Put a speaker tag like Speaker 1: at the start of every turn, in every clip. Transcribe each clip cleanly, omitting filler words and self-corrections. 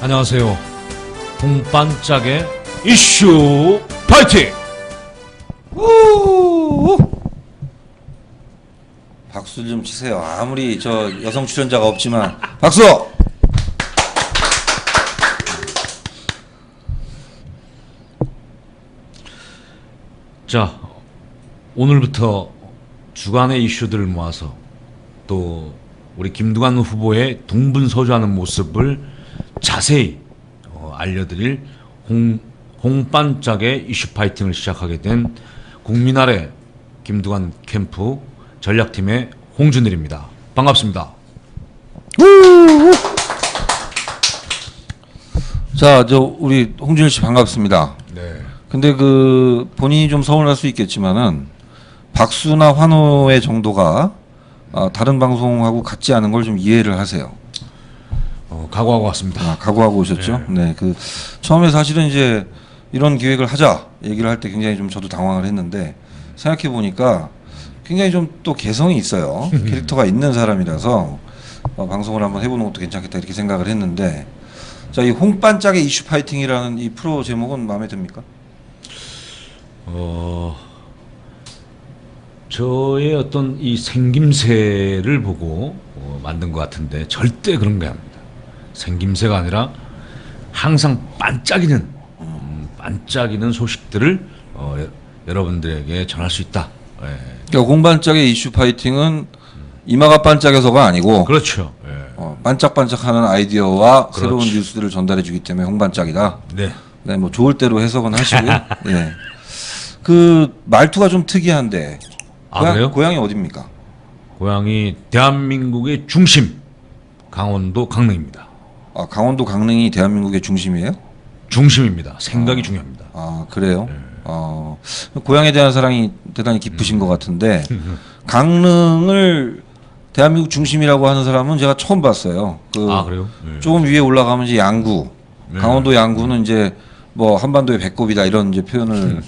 Speaker 1: 안녕하세요. 홍반짝의 이슈 파이팅!
Speaker 2: 우! 박수 좀 치세요. 아무리 저 여성 출연자가 없지만 박수!
Speaker 1: 자, 오늘부터 주간의 이슈들을 모아서 또 우리 김두관 후보의 동분서주하는 모습을 자세히 알려드릴 홍반짝의 이슈 파이팅을 시작하게 된 국민아래 김두관 캠프 전략팀의 홍준일입니다. 반갑습니다.
Speaker 2: 자, 우리 홍준일 씨 반갑습니다.
Speaker 1: 네.
Speaker 2: 근데 본인이 좀 서운할 수 있겠지만은 박수나 환호의 정도가 다른 방송하고 같지 않은 걸 좀 이해를 하세요.
Speaker 1: 각오하고 왔습니다.
Speaker 2: 각오하고 오셨죠? 네. 처음에 사실은 이제 이런 기획을 하자 얘기를 할 때 굉장히 좀 저도 당황을 했는데 생각해 보니까 굉장히 좀 또 개성이 있어요. 캐릭터가 있는 사람이라서 방송을 한번 해보는 것도 괜찮겠다 이렇게 생각을 했는데, 자, 이 홍반짝의 이슈 파이팅이라는 이 프로 제목은 마음에 듭니까?
Speaker 1: 저의 어떤 이 생김새를 보고 만든 것 같은데 절대 그런 게 아닙니다. 생김새가 아니라 항상 반짝이는 소식들을 여러분들에게 전할 수 있다. 예.
Speaker 2: 그러니까 홍반짝의 이슈 파이팅은 이마가 반짝여서가 아니고,
Speaker 1: 그렇죠. 예.
Speaker 2: 반짝반짝하는 아이디어와
Speaker 1: 그렇죠.
Speaker 2: 새로운 뉴스들을 전달해주기 때문에 홍반짝이다.
Speaker 1: 네.
Speaker 2: 네, 뭐 좋을 대로 해석은 하시고요. 예. 말투가 좀 특이한데.
Speaker 1: 그래요?
Speaker 2: 고향이 어디입니까?
Speaker 1: 고향이 대한민국의 중심, 강원도 강릉입니다.
Speaker 2: 강원도 강릉이 대한민국의 중심이에요?
Speaker 1: 중심입니다. 생각이 중요합니다.
Speaker 2: 그래요? 고향에 대한 사랑이 대단히 깊으신 것 같은데, 강릉을 대한민국 중심이라고 하는 사람은 제가 처음 봤어요.
Speaker 1: 그래요? 네.
Speaker 2: 조금 위에 올라가면 이제 양구,
Speaker 1: 네.
Speaker 2: 강원도 양구는 이제 뭐 한반도의 배꼽이다 이런 이제 표현을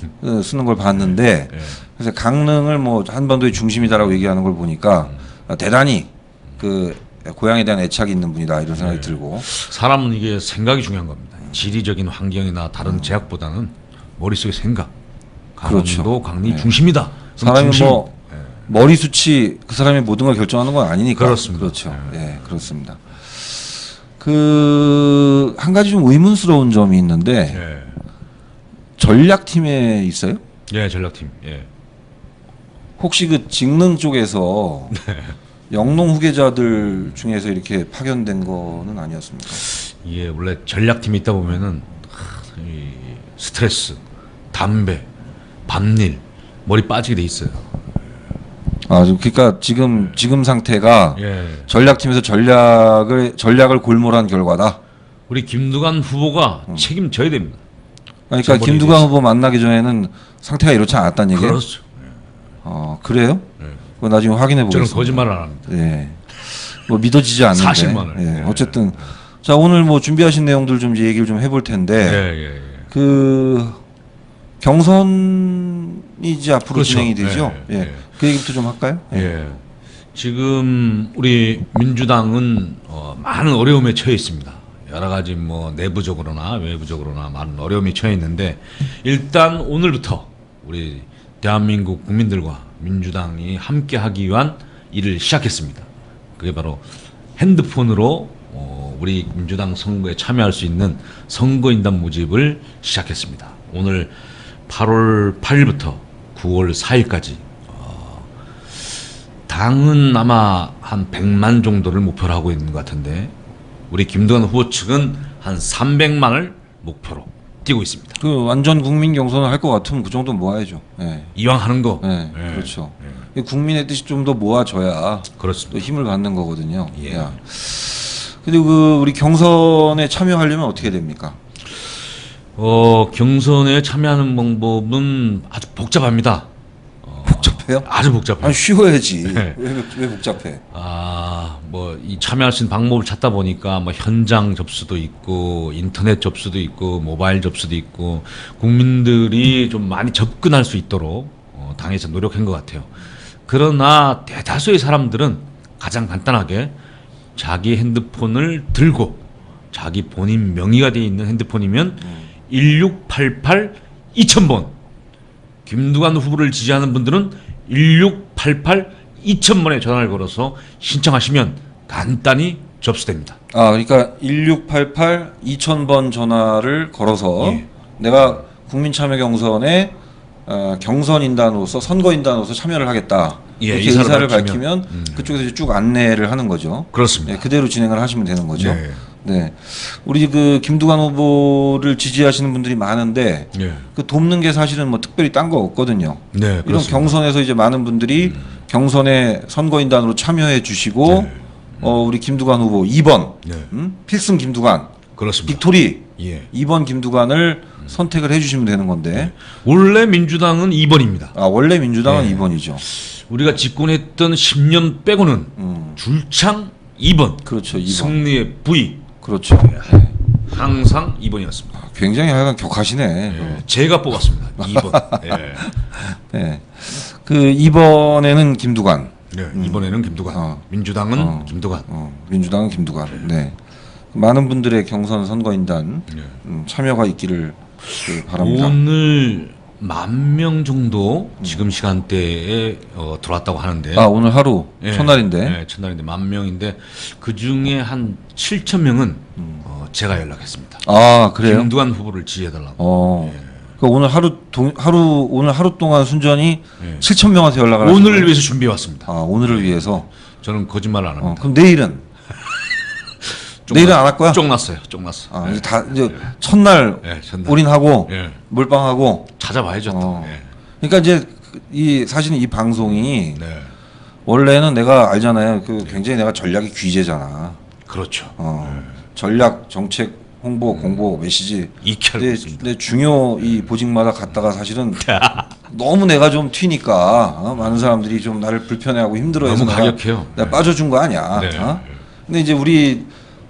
Speaker 2: 쓰는 걸 봤는데,
Speaker 1: 네.
Speaker 2: 그래서 강릉을 뭐 한반도의 중심이다라고 얘기하는 걸 보니까 대단히 고향에 대한 애착이 있는 분이다 이런 생각이 들고.
Speaker 1: 사람은 이게 생각이 중요한 겁니다. 지리적인 환경이나 다른 제약보다는 머릿속의 생각. 강원도
Speaker 2: 그렇죠.
Speaker 1: 강릉이
Speaker 2: 네.
Speaker 1: 중심이다.
Speaker 2: 사람이
Speaker 1: 중심.
Speaker 2: 뭐 머리숱이 그 사람이 모든 걸 결정하는 건 아니니까.
Speaker 1: 그렇습니다.
Speaker 2: 그렇죠. 예, 그렇습니다. 한 가지 좀 의문스러운 점이 있는데,
Speaker 1: 예.
Speaker 2: 전략팀에 있어요?
Speaker 1: 예, 전략팀. 예.
Speaker 2: 혹시 직능 쪽에서 영농 후계자들 중에서 이렇게 파견된 거는 아니었습니까?
Speaker 1: 이게 원래 전략팀이 있다 보면은 이 스트레스, 담배, 밤일, 머리 빠지게 돼 있어요.
Speaker 2: 그러니까 지금 상태가
Speaker 1: 예.
Speaker 2: 전략팀에서 전략을 골몰한 결과다.
Speaker 1: 우리 김두관 후보가 책임져야 됩니다.
Speaker 2: 그러니까 김두관 후보 만나기 전에는 상태가 이렇지 않았다는 얘기예요?
Speaker 1: 그렇죠.
Speaker 2: 그래요?
Speaker 1: 예.
Speaker 2: 그거 나중에 확인해
Speaker 1: 저는
Speaker 2: 보겠습니다.
Speaker 1: 거짓말을 안 합니다.
Speaker 2: 예. 뭐 믿어지지 않는데.
Speaker 1: 사실만을.
Speaker 2: 예.
Speaker 1: 예.
Speaker 2: 어쨌든 자, 오늘 뭐 준비하신 내용들 좀 이제 얘기를 좀 해볼 텐데.
Speaker 1: 예.
Speaker 2: 경선이 이제 앞으로
Speaker 1: 그렇죠.
Speaker 2: 진행이 되죠.
Speaker 1: 예.
Speaker 2: 예. 그 얘기부터 좀 할까요?
Speaker 1: 예. 지금 우리 민주당은 많은 어려움에 처해 있습니다. 여러 가지 뭐 내부적으로나 외부적으로나 많은 어려움이 처해 있는데, 일단 오늘부터 우리 대한민국 국민들과 민주당이 함께하기 위한 일을 시작했습니다. 그게 바로 핸드폰으로 우리 민주당 선거에 참여할 수 있는 선거인단 모집을 시작했습니다. 오늘 8월 8일부터 9월 4일까지 당은 아마 한 100만 정도를 목표로 하고 있는 것 같은데, 우리 김두관 후보 측은 한 300만을 목표로 뛰고 있습니다.
Speaker 2: 완전 국민 경선을 할 것 같으면 그 정도 모아야죠. 예.
Speaker 1: 이왕 하는 거.
Speaker 2: 예. 그렇죠. 국민의 뜻이 좀 더 모아져야
Speaker 1: 그렇습니다.
Speaker 2: 또 힘을 받는 거거든요.
Speaker 1: 예.
Speaker 2: 야. 근데 우리 경선에 참여하려면 어떻게 됩니까?
Speaker 1: 경선에 참여하는 방법은 아주 복잡합니다.
Speaker 2: 복잡해요?
Speaker 1: 아주 복잡해요.
Speaker 2: 쉬워야지.
Speaker 1: 네.
Speaker 2: 왜 복잡해?
Speaker 1: 뭐 이 참여할 수 있는 방법을 찾다 보니까 뭐 현장 접수도 있고 인터넷 접수도 있고 모바일 접수도 있고 국민들이 좀 많이 접근할 수 있도록 당에서 노력한 것 같아요. 그러나 대다수의 사람들은 가장 간단하게 자기 핸드폰을 들고 자기 본인 명의가 되어 있는 핸드폰이면 1688 2000번. 김두관 후보를 지지하는 분들은 1688 2000번에 전화를 걸어서 신청하시면 간단히 접수됩니다.
Speaker 2: 아, 그러니까 1688 2000번 전화를 걸어서
Speaker 1: 예.
Speaker 2: 내가 국민참여경선에 경선인단으로서 선거인단으로서 참여를 하겠다.
Speaker 1: 예,
Speaker 2: 이렇게
Speaker 1: 의사를
Speaker 2: 의사를
Speaker 1: 밝히면,
Speaker 2: 밝히면 그쪽에서 이제 쭉 안내를 하는 거죠.
Speaker 1: 그렇습니다.
Speaker 2: 네, 그대로 진행을 하시면 되는 거죠.
Speaker 1: 네.
Speaker 2: 네. 우리 그 김두관 후보를 지지하시는 분들이 많은데
Speaker 1: 예.
Speaker 2: 그 돕는 게 사실은 뭐 특별히 딴 거 없거든요.
Speaker 1: 네,
Speaker 2: 이런
Speaker 1: 그렇습니다.
Speaker 2: 경선에서 이제 많은 분들이 경선에 선거인단으로 참여해 주시고
Speaker 1: 네.
Speaker 2: 우리 김두관 후보 2번
Speaker 1: 네.
Speaker 2: 필승 김두관
Speaker 1: 그렇습니다.
Speaker 2: 빅토리
Speaker 1: 예.
Speaker 2: 2번 김두관을 선택을 해주시면 되는 건데
Speaker 1: 원래 민주당은 2번입니다.
Speaker 2: 원래 민주당은
Speaker 1: 네.
Speaker 2: 2번이죠.
Speaker 1: 우리가 집권했던 10년 빼고는 줄창 2번.
Speaker 2: 그렇죠. 2번.
Speaker 1: 승리의 부위
Speaker 2: 그렇죠.
Speaker 1: 항상 2번이었습니다.
Speaker 2: 굉장히 하여간 격하시네.
Speaker 1: 제가 뽑았습니다. 2번. 예.
Speaker 2: 네. 그 2번에는 김두관.
Speaker 1: 네, 이번에는 김두관. 민주당은 김두관.
Speaker 2: 민주당은 김두관. 네. 많은 분들의 경선 선거인단 참여가 있기를 바랍니다.
Speaker 1: 오늘 10,000명 정도 지금 시간대에 들어왔다고 하는데.
Speaker 2: 오늘 하루
Speaker 1: 예,
Speaker 2: 첫날인데.
Speaker 1: 예, 첫날인데 10,000명인데 그 중에 한 7,000명은 제가 연락했습니다.
Speaker 2: 그래요?
Speaker 1: 김두관 후보를 지지해달라고.
Speaker 2: 그 오늘 오늘 하루 동안 순전히
Speaker 1: 예.
Speaker 2: 7,000명한테 연락을
Speaker 1: 오늘을
Speaker 2: 하신
Speaker 1: 위해서 준비해 왔습니다.
Speaker 2: 거예요? 오늘을 위해서.
Speaker 1: 저는 거짓말 안 합니다.
Speaker 2: 그럼 내일은 내일은 안 할 거야?
Speaker 1: 쫑났어요. 쫑났어.
Speaker 2: 이제 다 이제 첫날
Speaker 1: 예, 첫날.
Speaker 2: 올인하고
Speaker 1: 예.
Speaker 2: 몰빵하고.
Speaker 1: 찾아봐야죠. 또. 예.
Speaker 2: 그러니까 이제 사실은 이 방송이
Speaker 1: 네.
Speaker 2: 원래는 내가 알잖아요. 굉장히 내가 전략이 귀재잖아.
Speaker 1: 그렇죠.
Speaker 2: 전략, 정책, 홍보, 공보, 메시지. 내 중요 이 보직마다 갔다가 사실은 너무 내가 좀 튀니까 많은 사람들이 좀 나를 불편해하고 힘들어해서
Speaker 1: 너무 가격해요.
Speaker 2: 내가 빠져준 거 아니야.
Speaker 1: 네.
Speaker 2: 근데 이제 우리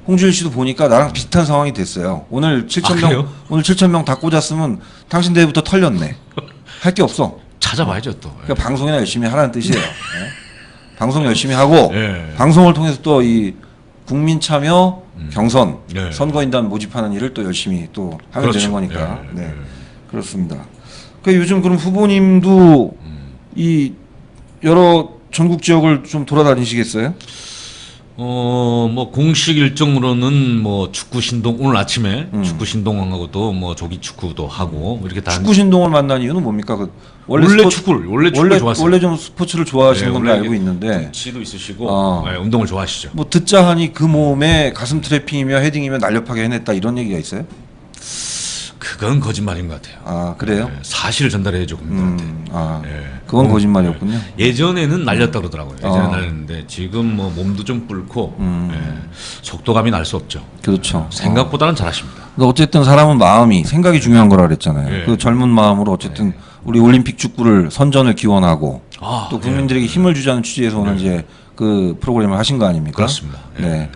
Speaker 2: 홍준일 씨도 보니까 나랑 비슷한 상황이 됐어요. 오늘 7,000명
Speaker 1: 그래요?
Speaker 2: 오늘 7,000명 다 꽂았으면 당신 대회부터 털렸네. 할 게 없어.
Speaker 1: 찾아봐야죠 또.
Speaker 2: 그러니까 방송이나 열심히 하라는 뜻이에요. 방송 열심히 하고
Speaker 1: 예.
Speaker 2: 방송을 통해서 또 이 국민 참여 경선
Speaker 1: 네.
Speaker 2: 선거인단 모집하는 일을 또 열심히 또 하면
Speaker 1: 그렇죠.
Speaker 2: 되는 거니까.
Speaker 1: 예.
Speaker 2: 네. 그렇습니다. 그러니까 요즘 그럼 후보님도 이 여러 전국 지역을 좀 돌아다니시겠어요?
Speaker 1: 뭐 공식 일정으로는 뭐 축구 신동 오늘 아침에 축구 신동하고도 뭐 조기 축구도 하고 이렇게 다
Speaker 2: 축구 신동을 만난 이유는 뭡니까?
Speaker 1: 원래 축구를 좋아했어요.
Speaker 2: 원래 좀 스포츠를 좋아하시는
Speaker 1: 네,
Speaker 2: 걸로
Speaker 1: 원래
Speaker 2: 알고 있는데
Speaker 1: 지도 있으시고 네, 운동을 좋아하시죠.
Speaker 2: 뭐 듣자 하니 그 몸에 가슴 트래핑이며 헤딩이며 날렵하게 해냈다 이런 얘기가 있어요?
Speaker 1: 그건 거짓말인 것 같아요.
Speaker 2: 그래요?
Speaker 1: 네, 사실을 전달해야죠 국민들한테. 예.
Speaker 2: 그건 거짓말이었군요.
Speaker 1: 예전에는 날렸다 그러더라고요. 예전에
Speaker 2: 어.
Speaker 1: 날렸는데 지금 뭐 몸도 좀 불고 예, 속도감이 날 수 없죠.
Speaker 2: 그렇죠.
Speaker 1: 생각보다는 잘하십니다.
Speaker 2: 근데 어쨌든 사람은 마음이 생각이 중요한 거라 그랬잖아요.
Speaker 1: 예.
Speaker 2: 그 젊은 마음으로 어쨌든 우리 올림픽 축구를 선전을 기원하고 또 국민들에게 힘을 주자는 취지에서 오늘 이제 그 프로그램을 하신 거 아닙니까?
Speaker 1: 그렇습니다. 예.
Speaker 2: 네.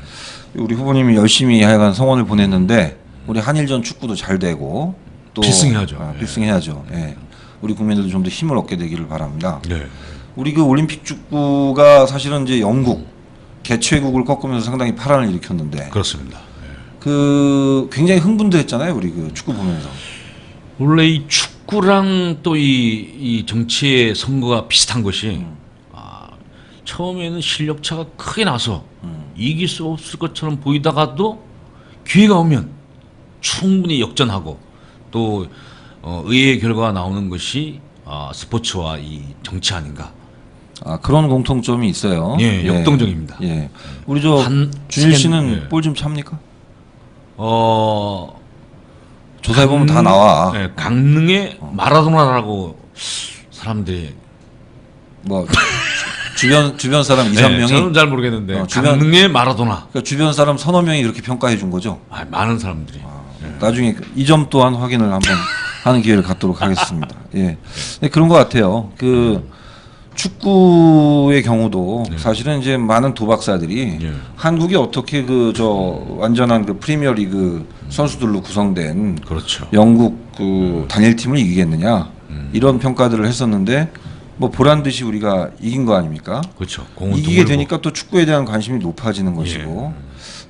Speaker 2: 우리 후보님이 열심히 하여간 성원을 보냈는데 우리 한일전 축구도 잘 되고 또
Speaker 1: 필승해야죠.
Speaker 2: 필승해야죠. 예. 우리 국민들도 좀 더 힘을 얻게 되기를 바랍니다.
Speaker 1: 네.
Speaker 2: 우리 그 올림픽 축구가 사실은 이제 영국 개최국을 꺾으면서 상당히 파란을 일으켰는데
Speaker 1: 그렇습니다.
Speaker 2: 그 굉장히 흥분됐잖아요. 우리 그 축구 보면서.
Speaker 1: 원래 이 축구랑 또 이 정치의 선거가 비슷한 것이 처음에는 실력차가 크게 나서 이길 수 없을 것처럼 보이다가도 기회가 오면 충분히 역전하고 또 의외의 결과가 나오는 것이 스포츠와 이 정치 아닌가.
Speaker 2: 그런 공통점이 있어요.
Speaker 1: 예, 역동적입니다.
Speaker 2: 예. 우리 저 준일 씨는 볼 좀 찹니까? 조사해 보면 다 나와.
Speaker 1: 예, 강릉의 마라도나라고 사람들이
Speaker 2: 뭐 주변 사람 2, 3명이
Speaker 1: 저는 잘 모르겠는데
Speaker 2: 주변-
Speaker 1: 강릉의 마라도나.
Speaker 2: 그러니까 주변 사람 서너 명이 그렇게 평가해 준 거죠.
Speaker 1: 많은 사람들이.
Speaker 2: 나중에 이 점 또한 확인을 한번 하는 기회를 갖도록 하겠습니다. 예. 네, 그런 것 같아요. 그 축구의 경우도 사실은 이제 많은 도박사들이
Speaker 1: 예.
Speaker 2: 한국이 어떻게 완전한 그 프리미어리그 선수들로 구성된
Speaker 1: 그렇죠.
Speaker 2: 영국 그 단일팀을 이기겠느냐 이런 평가들을 했었는데 뭐 보란 듯이 우리가 이긴 거 아닙니까?
Speaker 1: 그렇죠. 공은
Speaker 2: 이기게
Speaker 1: 드물고.
Speaker 2: 되니까 또 축구에 대한 관심이 높아지는 것이고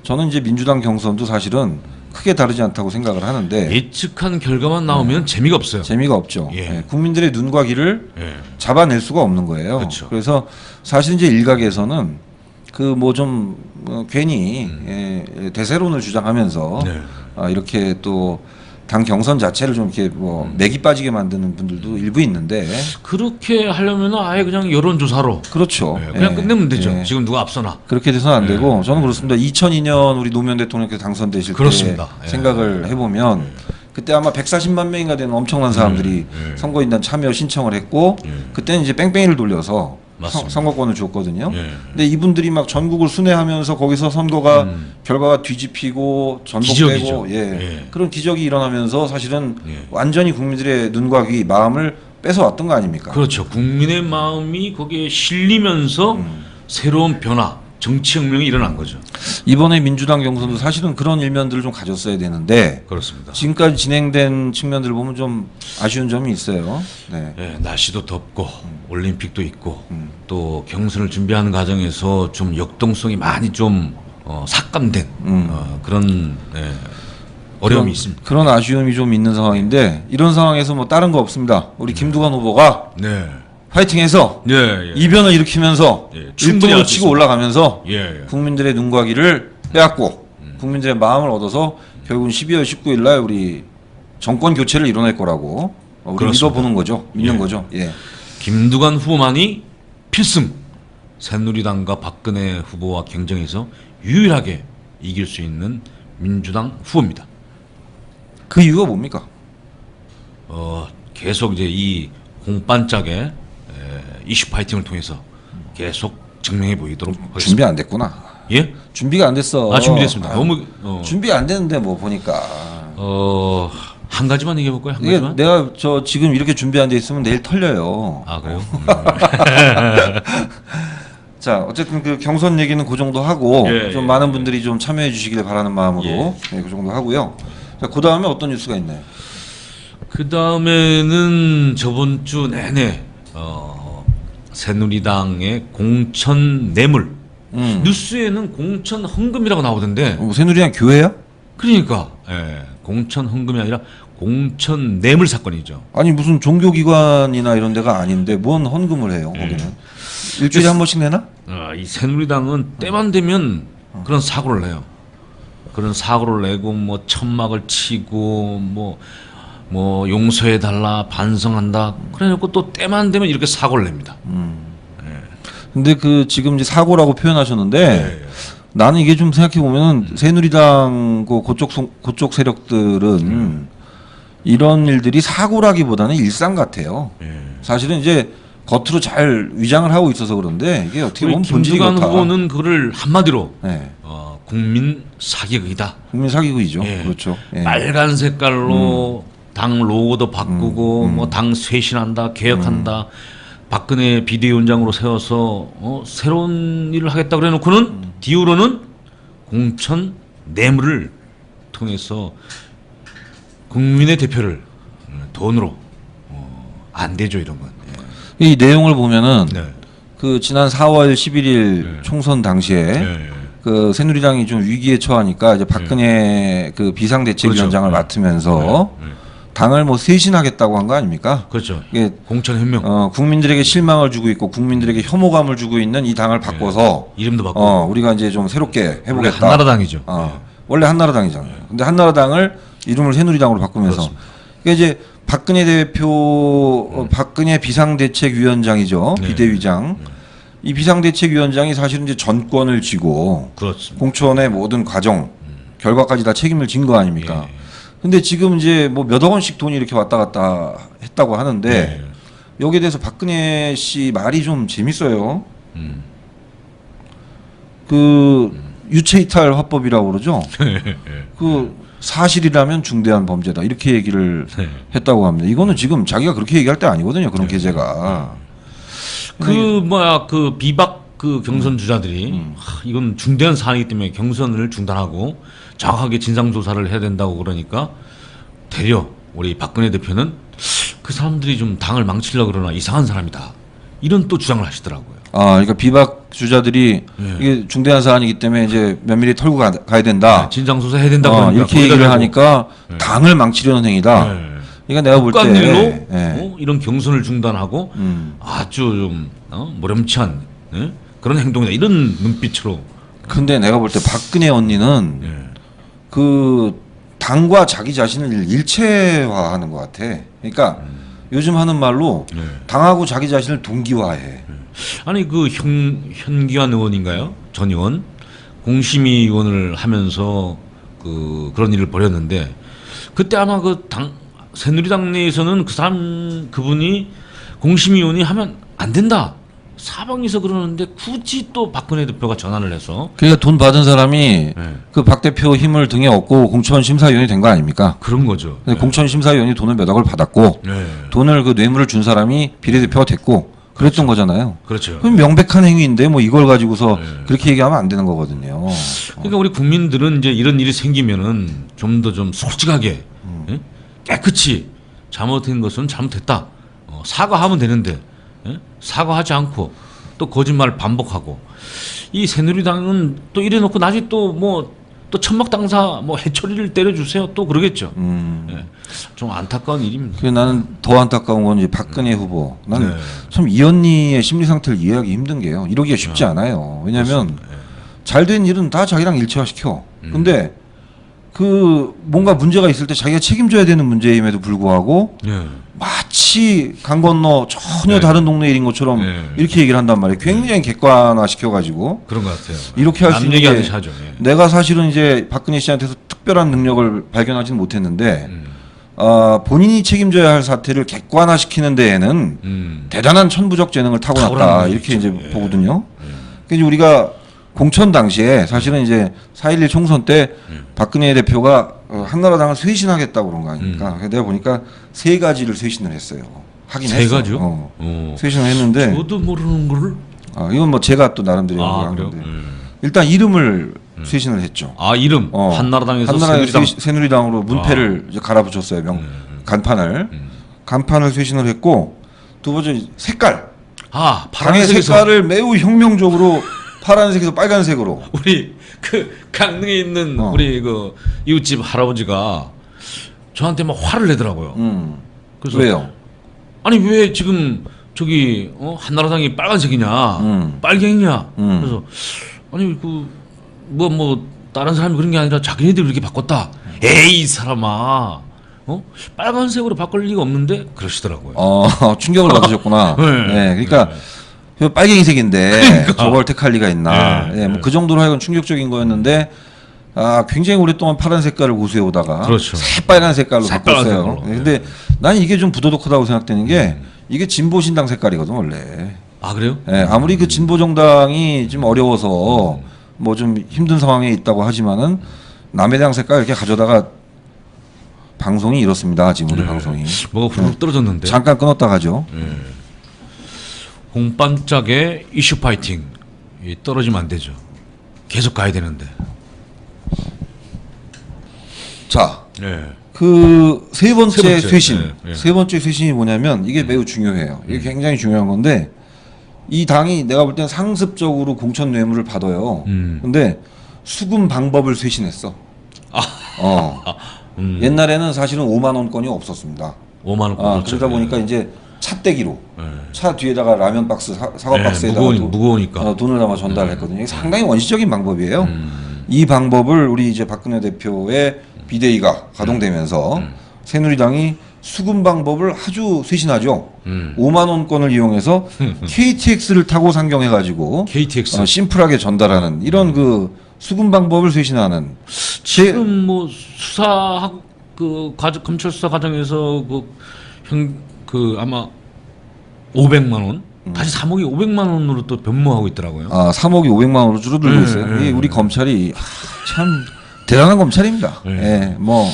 Speaker 2: 저는 이제 민주당 경선도 사실은 크게 다르지 않다고 생각을 하는데
Speaker 1: 예측한 결과만 나오면 재미가 없어요.
Speaker 2: 재미가 없죠.
Speaker 1: 예.
Speaker 2: 예, 국민들의 눈과 귀를
Speaker 1: 예.
Speaker 2: 잡아낼 수가 없는 거예요.
Speaker 1: 그렇죠.
Speaker 2: 그래서 사실 이제 일각에서는 그 뭐 좀 괜히 대세론을 주장하면서
Speaker 1: 네.
Speaker 2: 이렇게 또 당 경선 자체를 좀 이렇게 뭐 맥이 빠지게 만드는 분들도 일부 있는데
Speaker 1: 그렇게 하려면 아예 그냥 여론조사로
Speaker 2: 그렇죠.
Speaker 1: 예, 그냥
Speaker 2: 예,
Speaker 1: 끝내면 되죠.
Speaker 2: 예.
Speaker 1: 지금 누가 앞서나.
Speaker 2: 그렇게 돼서는 안
Speaker 1: 예.
Speaker 2: 되고 저는 그렇습니다. 2002년 우리 노무현 대통령께서 당선되실
Speaker 1: 그렇습니다.
Speaker 2: 때
Speaker 1: 예.
Speaker 2: 생각을 해보면 그때 아마 140만 명인가 되는 엄청난 사람들이
Speaker 1: 예.
Speaker 2: 선거인단 참여 신청을 했고
Speaker 1: 예.
Speaker 2: 그때는 이제 뺑뺑이를 돌려서
Speaker 1: 맞습니다.
Speaker 2: 선거권을 줬거든요.
Speaker 1: 예.
Speaker 2: 근데 이분들이 막 전국을 순회하면서 거기서 선거가 결과가 뒤집히고
Speaker 1: 기적이죠.
Speaker 2: 전복되고
Speaker 1: 예.
Speaker 2: 그런 기적이 일어나면서 사실은
Speaker 1: 예.
Speaker 2: 완전히 국민들의 눈과 귀 마음을 뺏어왔던 거 아닙니까?
Speaker 1: 그렇죠. 국민의 마음이 거기에 실리면서 새로운 변화, 정치혁명이 일어난 거죠.
Speaker 2: 이번에 민주당 경선도 사실은 그런 일면들을 좀 가졌어야 되는데
Speaker 1: 그렇습니다.
Speaker 2: 지금까지 진행된 측면들을 보면 좀 아쉬운 점이 있어요. 네.
Speaker 1: 예, 날씨도 덥고 올림픽도 있고 또 경선을 준비하는 과정에서 좀 역동성이 많이 좀 삭감된 그런 어려움이 있습니다.
Speaker 2: 그런 아쉬움이 좀 있는 상황인데 이런 상황에서 뭐 다른 거 없습니다. 우리 김두관 후보가
Speaker 1: 네.
Speaker 2: 파이팅해서
Speaker 1: 예, 예.
Speaker 2: 이변을 일으키면서
Speaker 1: 예, 충분히
Speaker 2: 1등으로
Speaker 1: 할수
Speaker 2: 치고
Speaker 1: 있습니다.
Speaker 2: 올라가면서
Speaker 1: 예, 예.
Speaker 2: 국민들의 눈과 귀를 빼앗고 국민들의 마음을 얻어서 결국은 12월 19일 날 우리 정권 교체를 이뤄낼 거라고 우리
Speaker 1: 그렇습니다.
Speaker 2: 믿어보는 거죠. 믿는
Speaker 1: 예.
Speaker 2: 거죠. 예.
Speaker 1: 김두관 후보만이 필승 새누리당과 박근혜 후보와 경쟁해서 유일하게 이길 수 있는 민주당 후보입니다.
Speaker 2: 그 이유가 뭡니까?
Speaker 1: 계속 이제 이 공반짝의 이슈 파이팅을 통해서 계속 증명해 보이도록 하겠습니다.
Speaker 2: 준비 안 됐구나.
Speaker 1: 예?
Speaker 2: 준비가 안 됐어.
Speaker 1: 준비됐습니다.
Speaker 2: 아유,
Speaker 1: 너무
Speaker 2: 준비 안 됐는데 뭐 보니까
Speaker 1: 한 가지만 얘기해 볼까요? 한
Speaker 2: 이게
Speaker 1: 가지만?
Speaker 2: 내가 저 지금 이렇게 준비 안 돼 있으면 내일 털려요.
Speaker 1: 아 그래요?
Speaker 2: 자 어쨌든 그 경선 얘기는 그 정도 하고
Speaker 1: 예,
Speaker 2: 좀
Speaker 1: 예,
Speaker 2: 많은 분들이 좀 참여해 주시길 바라는 마음으로 그 정도 하고요. 자, 그 다음에 어떤 뉴스가 있나요?
Speaker 1: 그 다음에는 저번 주 내내 새누리당의 공천 뇌물 뉴스에는 공천 헌금이라고 나오던데
Speaker 2: 새누리당 교회야?
Speaker 1: 그러니까 공천 헌금이 아니라 공천 뇌물 사건이죠.
Speaker 2: 아니 무슨 종교기관이나 이런 데가 아닌데 뭔 헌금을 해요 거기는? 일주일에 한 번씩 내나?
Speaker 1: 이 새누리당은 때만 되면 그런 사고를 내요. 그런 사고를 내고 뭐 천막을 치고 뭐 용서해 달라 반성한다 그래놓고 또 때만 되면 이렇게 사고를 냅니다.
Speaker 2: 근데 그 지금 이제 사고라고 표현하셨는데
Speaker 1: 예.
Speaker 2: 나는 이게 좀 생각해 보면은 새누리당 그쪽 세력들은 이런 일들이 사고라기보다는 일상 같아요.
Speaker 1: 예.
Speaker 2: 사실은 이제 겉으로 잘 위장을 하고 있어서 그런데 이게 어떻게
Speaker 1: 우리
Speaker 2: 보면 본질이
Speaker 1: 김두관
Speaker 2: 그렇다.
Speaker 1: 후보는 그를 한마디로
Speaker 2: 네.
Speaker 1: 국민 사기극이다.
Speaker 2: 국민 사기극이죠.
Speaker 1: 예.
Speaker 2: 그렇죠. 예.
Speaker 1: 빨간 색깔로 당 로고도 바꾸고 뭐 당 쇄신한다, 개혁한다. 박근혜 비대위원장으로 세워서 새로운 일을 하겠다 그래놓고는 뒤로는 공천 뇌물을 통해서 국민의 대표를 돈으로 안 되죠 이런 건.
Speaker 2: 이 내용을 보면은
Speaker 1: 네.
Speaker 2: 그 지난 4월 11일 총선 당시에
Speaker 1: 네.
Speaker 2: 그 새누리당이 좀 위기에 처하니까 이제 박근혜 그 비상대책위원장을
Speaker 1: 그렇죠.
Speaker 2: 맡으면서 당을 뭐 쇄신하겠다고 한 거 아닙니까?
Speaker 1: 그렇죠.
Speaker 2: 이게
Speaker 1: 공천 현명
Speaker 2: 국민들에게 실망을 주고 있고 국민들에게 혐오감을 주고 있는 이 당을 바꿔서
Speaker 1: 이름도 바꾸고
Speaker 2: 우리가 이제 좀 새롭게
Speaker 1: 원래
Speaker 2: 해보겠다.
Speaker 1: 한나라당이죠.
Speaker 2: 원래 한나라당이잖아요. 근데 한나라당을 이름을 새누리당으로 바꾸면서
Speaker 1: 그렇습니다.
Speaker 2: 그러니까 이제 박근혜 대표, 박근혜 비상대책위원장이죠.
Speaker 1: 네.
Speaker 2: 비대위장. 이 비상대책위원장이 사실은 이제 전권을 쥐고
Speaker 1: 그렇습니다.
Speaker 2: 공천의 모든 과정, 결과까지 다 책임을 진 거 아닙니까?
Speaker 1: 예.
Speaker 2: 근데 지금 이제 뭐 몇억 원씩 돈이 이렇게 왔다 갔다 했다고 하는데
Speaker 1: 예.
Speaker 2: 여기에 대해서 박근혜 씨 말이 좀 재밌어요. 그 유체이탈 화법이라고 그러죠. 그 사실이라면 중대한 범죄다 이렇게 얘기를
Speaker 1: 네.
Speaker 2: 했다고 합니다. 이거는 지금 자기가 그렇게 얘기할 때 아니거든요. 그런 계제가.
Speaker 1: 그 비박 그 경선 주자들이 이건 중대한 사안이기 때문에 경선을 중단하고 정확하게 진상 조사를 해야 된다고 그러니까 되려 우리 박근혜 대표는 그 사람들이 좀 당을 망치려고 그러나 이상한 사람이다 이런 또 주장을 하시더라고요.
Speaker 2: 그러니까 비박 주자들이
Speaker 1: 예.
Speaker 2: 이게 중대한 사안이기 때문에 이제 면밀히 털고 가야 된다.
Speaker 1: 진상조사 해야 된다 그러니까
Speaker 2: 이렇게
Speaker 1: 거기다
Speaker 2: 얘기를
Speaker 1: 대고.
Speaker 2: 하니까
Speaker 1: 예.
Speaker 2: 당을 망치려는 행위다.
Speaker 1: 예.
Speaker 2: 그러니까 내가 볼
Speaker 1: 국간 일로
Speaker 2: 때
Speaker 1: 이런 경선을 중단하고 아주 좀 모렴치한 그런 행동이다 이런 눈빛으로.
Speaker 2: 근데 내가 볼 때 박근혜 언니는
Speaker 1: 예.
Speaker 2: 그 당과 자기 자신을 일체화하는 것 같아. 그러니까 요즘 하는 말로
Speaker 1: 예.
Speaker 2: 당하고 자기 자신을 동기화해.
Speaker 1: 아니 그 현기환 의원인가요? 전 의원 공심위 의원을 하면서 그런 일을 벌였는데 그때 아마 그 당 새누리당 내에서는 그분이 공심위 의원이 하면 안 된다 사방에서 그러는데 굳이 또 박근혜 대표가 전화를 해서
Speaker 2: 그러니까 돈 받은 사람이
Speaker 1: 예.
Speaker 2: 그 박 대표 힘을 등에 업고 공천 심사위원이 된 거 아닙니까?
Speaker 1: 그런 거죠.
Speaker 2: 근데 공천 심사위원이 돈을 몇 억을 받았고
Speaker 1: 예.
Speaker 2: 돈을 그 뇌물을 준 사람이 비례대표가 됐고 그랬던 거잖아요.
Speaker 1: 그렇죠.
Speaker 2: 그럼 명백한 행위인데 뭐 이걸 가지고서
Speaker 1: 예.
Speaker 2: 그렇게 얘기하면 안 되는 거거든요.
Speaker 1: 그러니까 우리 국민들은 이제 이런 일이 생기면은 좀 더 좀 솔직하게 예? 깨끗이 잘못된 것은 잘못했다 사과하면 되는데 예? 사과하지 않고 또 거짓말을 반복하고 이 새누리당은 또 이래놓고 나중에 또 뭐 또 천막당사 뭐 해초리를 때려주세요 또 그러겠죠. 예. 좀 안타까운 일입니다.
Speaker 2: 그 나는 더 안타까운 건 이제 박근혜 후보. 나는
Speaker 1: 네.
Speaker 2: 참 이 언니의 심리 상태를 이해하기 힘든 게요. 이러기가 쉽지 않아요. 왜냐하면 잘 된 일은 다 자기랑 일체화시켜. 근데 그 뭔가 문제가 있을 때 자기가 책임져야 되는 문제임에도 불구하고
Speaker 1: 예.
Speaker 2: 마치 강 건너 전혀
Speaker 1: 네.
Speaker 2: 다른 동네 일인 것처럼
Speaker 1: 네.
Speaker 2: 이렇게 얘기를 한단 말이에요. 굉장히 객관화 시켜가지고
Speaker 1: 그런 것 같아요.
Speaker 2: 이렇게 할 수
Speaker 1: 남
Speaker 2: 있는 게
Speaker 1: 얘기하듯이 하죠. 예.
Speaker 2: 내가 사실은 이제 박근혜 씨한테서 특별한 능력을 발견하지는 못했는데 본인이 책임져야 할 사태를 객관화시키는 데에는 대단한 천부적 재능을 타고났다
Speaker 1: 탁월한
Speaker 2: 이렇게 이제
Speaker 1: 거죠. 예.
Speaker 2: 보거든요. 그래서 우리가 공천 당시에 사실은 이제 4.11 총선 때 박근혜 대표가 한나라당을 쇄신하겠다고 그런 거 아닙니까? 그래서 내가 보니까 세 가지를 쇄신을 했어요. 하긴
Speaker 1: 세
Speaker 2: 했어.
Speaker 1: 가지요?
Speaker 2: 쇄신을 했는데
Speaker 1: 저도 모르는 거를
Speaker 2: 이건 뭐 제가 또 나름대로
Speaker 1: 아
Speaker 2: 연구한
Speaker 1: 그래요?
Speaker 2: 건데 일단 이름을 쇄신을 했죠.
Speaker 1: 아 이름 한나라당에서
Speaker 2: 한나라당
Speaker 1: 새누리당
Speaker 2: 새누리당으로 문패를 이제 갈아붙였어요. 간판을 쇄신을 했고 두 번째 색깔.
Speaker 1: 아
Speaker 2: 당의
Speaker 1: 파란색에서
Speaker 2: 색깔을 매우 혁명적으로 파란색에서 빨간색으로.
Speaker 1: 우리 그 강릉에 있는 우리 그 이웃집 할아버지가 저한테 막 화를 내더라고요. 그래서
Speaker 2: 왜요?
Speaker 1: 아니 왜 지금 저기 한나라당이 빨간색이냐 빨갱이냐 그래서 아니 그 뭐 다른 사람이 그런 게 아니라 자기네들이 그렇게 바꿨다. 에이 이 사람아 빨간색으로 바꿀 리가 없는데 그러시더라고요.
Speaker 2: 충격을 받으셨구나.
Speaker 1: 네.
Speaker 2: 네, 그러니까 그 빨갱이색인데 저걸 택할 리가 있나.
Speaker 1: 네.
Speaker 2: 뭐 그 정도로 하여간 충격적인 거였는데 굉장히 오랫동안 파란 색깔을 고수해 오다가
Speaker 1: 그렇죠.
Speaker 2: 새빨간 색깔로
Speaker 1: 새빨간
Speaker 2: 바꿨어요.
Speaker 1: 색깔로.
Speaker 2: 네, 근데 난 이게 좀 부도덕하다고 생각되는 게 이게 진보 신당 색깔이거든 원래.
Speaker 1: 아 그래요?
Speaker 2: 네, 아무리 그 진보 정당이 좀 어려워서 뭐 좀 힘든 상황에 있다고 하지만은 남의 당 색깔 이렇게 가져다가 방송이 이렇습니다. 지금 우리 방송이
Speaker 1: 뭐가 훅 떨어졌는데.
Speaker 2: 잠깐 끊었다 가죠.
Speaker 1: 공반짝의 이슈 파이팅 떨어지면 안 되죠. 계속 가야 되는데.
Speaker 2: 자,
Speaker 1: 네.
Speaker 2: 그 세 번째
Speaker 1: 세 번째,
Speaker 2: 쇄신,
Speaker 1: 네, 네.
Speaker 2: 세 번째 쇄신이 뭐냐면 이게 매우 중요해요. 이게 굉장히 중요한 건데 이 당이 내가 볼 땐 상습적으로 공천 뇌물을 받아요. 근데 수금 방법을 쇄신했어. 옛날에는 사실은 5만 원권이 없었습니다.
Speaker 1: 5만 원. 그렇죠.
Speaker 2: 그러다 보니까 이제 차떼기로
Speaker 1: 네.
Speaker 2: 차 뒤에다가 라면 박스, 사과
Speaker 1: 네,
Speaker 2: 박스에다가
Speaker 1: 무거우니까.
Speaker 2: 돈을 담아 전달했거든요. 이게 상당히 원시적인 방법이에요. 이 방법을 우리 이제 박근혜 대표의 비대위가 가동되면서 새누리당이 수금 방법을 아주 쇄신하죠. 5만 원권을 이용해서 KTX를 타고 상경해가지고
Speaker 1: KTX.
Speaker 2: 심플하게 전달하는 이런 그 수금 방법을 쇄신하는
Speaker 1: 지금 뭐 수사 그 검찰 수사 과정에서 그 아마 500만 원 다시 3억이 500만 원으로 또 변모하고 있더라고요.
Speaker 2: 3억이 500만 원으로 줄어들고
Speaker 1: 네,
Speaker 2: 있어요.
Speaker 1: 네,
Speaker 2: 이게 우리 검찰이 참 대단한 검찰입니다.
Speaker 1: 네.
Speaker 2: 예, 뭐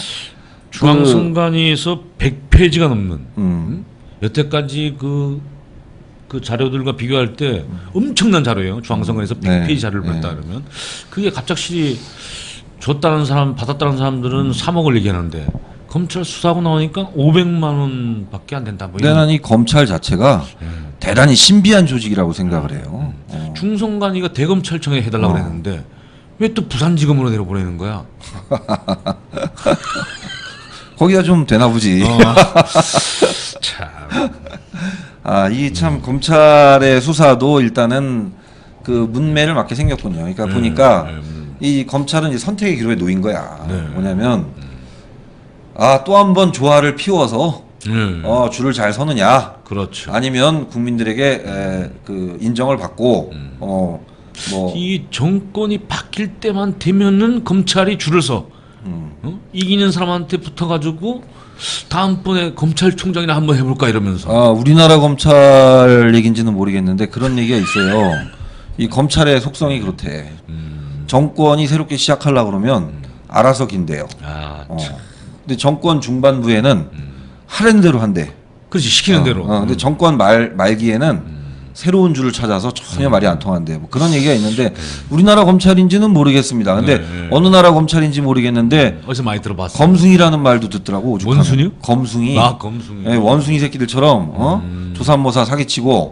Speaker 1: 중앙선관위에서 100페이지가 넘는 여태까지 그 자료들과 비교할 때 엄청난 자료예요. 중앙선관위에서 100페이지
Speaker 2: 네.
Speaker 1: 자료를 봤다 그러면 그게 갑작스레 줬다는 사람 받았다는 사람들은 3억을 얘기하는데 검찰 수사하고 나오니까 500만 원밖에 안 된다. 뭐
Speaker 2: 근데
Speaker 1: 이런.
Speaker 2: 나는 이 검찰 자체가 대단히 신비한 조직이라고 생각을 해요.
Speaker 1: 중선관위가 대검찰청에 해달라고 그랬는데 왜 또 부산지검으로 내려보내는 거야?
Speaker 2: 거기가 좀 되나 보지.
Speaker 1: 참.
Speaker 2: 아, 이 참 검찰의 수사도 일단은 그 문매를 맞게 생겼군요. 그러니까 보니까 이 검찰은 이제 선택의 기로에 놓인 거야.
Speaker 1: 네.
Speaker 2: 뭐냐면 아, 또 한 번 조화를 피워서 줄을 잘 서느냐,
Speaker 1: 그렇죠.
Speaker 2: 아니면 국민들에게 그 인정을 받고 뭐
Speaker 1: 이 정권이 바뀔 때만 되면은 검찰이 줄을 서 이기는 사람한테 붙어가지고 다음번에 검찰총장이나 한번 해볼까 이러면서.
Speaker 2: 아, 우리나라 검찰 얘기인지는 모르겠는데 그런 얘기가 있어요. 이 검찰의 속성이 그렇대. 정권이 새롭게 시작하려고 그러면 알아서 긴대요.
Speaker 1: 아,
Speaker 2: 근데 정권 중반부에는 하는 대로 한대.
Speaker 1: 그렇지, 시키는 대로.
Speaker 2: 근데 정권 말기에는 새로운 줄을 찾아서 전혀 말이 안 통한대. 뭐 그런 얘기가 있는데 우리나라 검찰인지는 모르겠습니다. 근데 어느 나라 검찰인지 모르겠는데
Speaker 1: 어디서 많이 들어봤어.
Speaker 2: 검숭이라는 말도 듣더라고. 오죽하면.
Speaker 1: 원숭이요?
Speaker 2: 검숭이.
Speaker 1: 아, 검숭이.
Speaker 2: 예, 원숭이 새끼들처럼 조삼모사 사기치고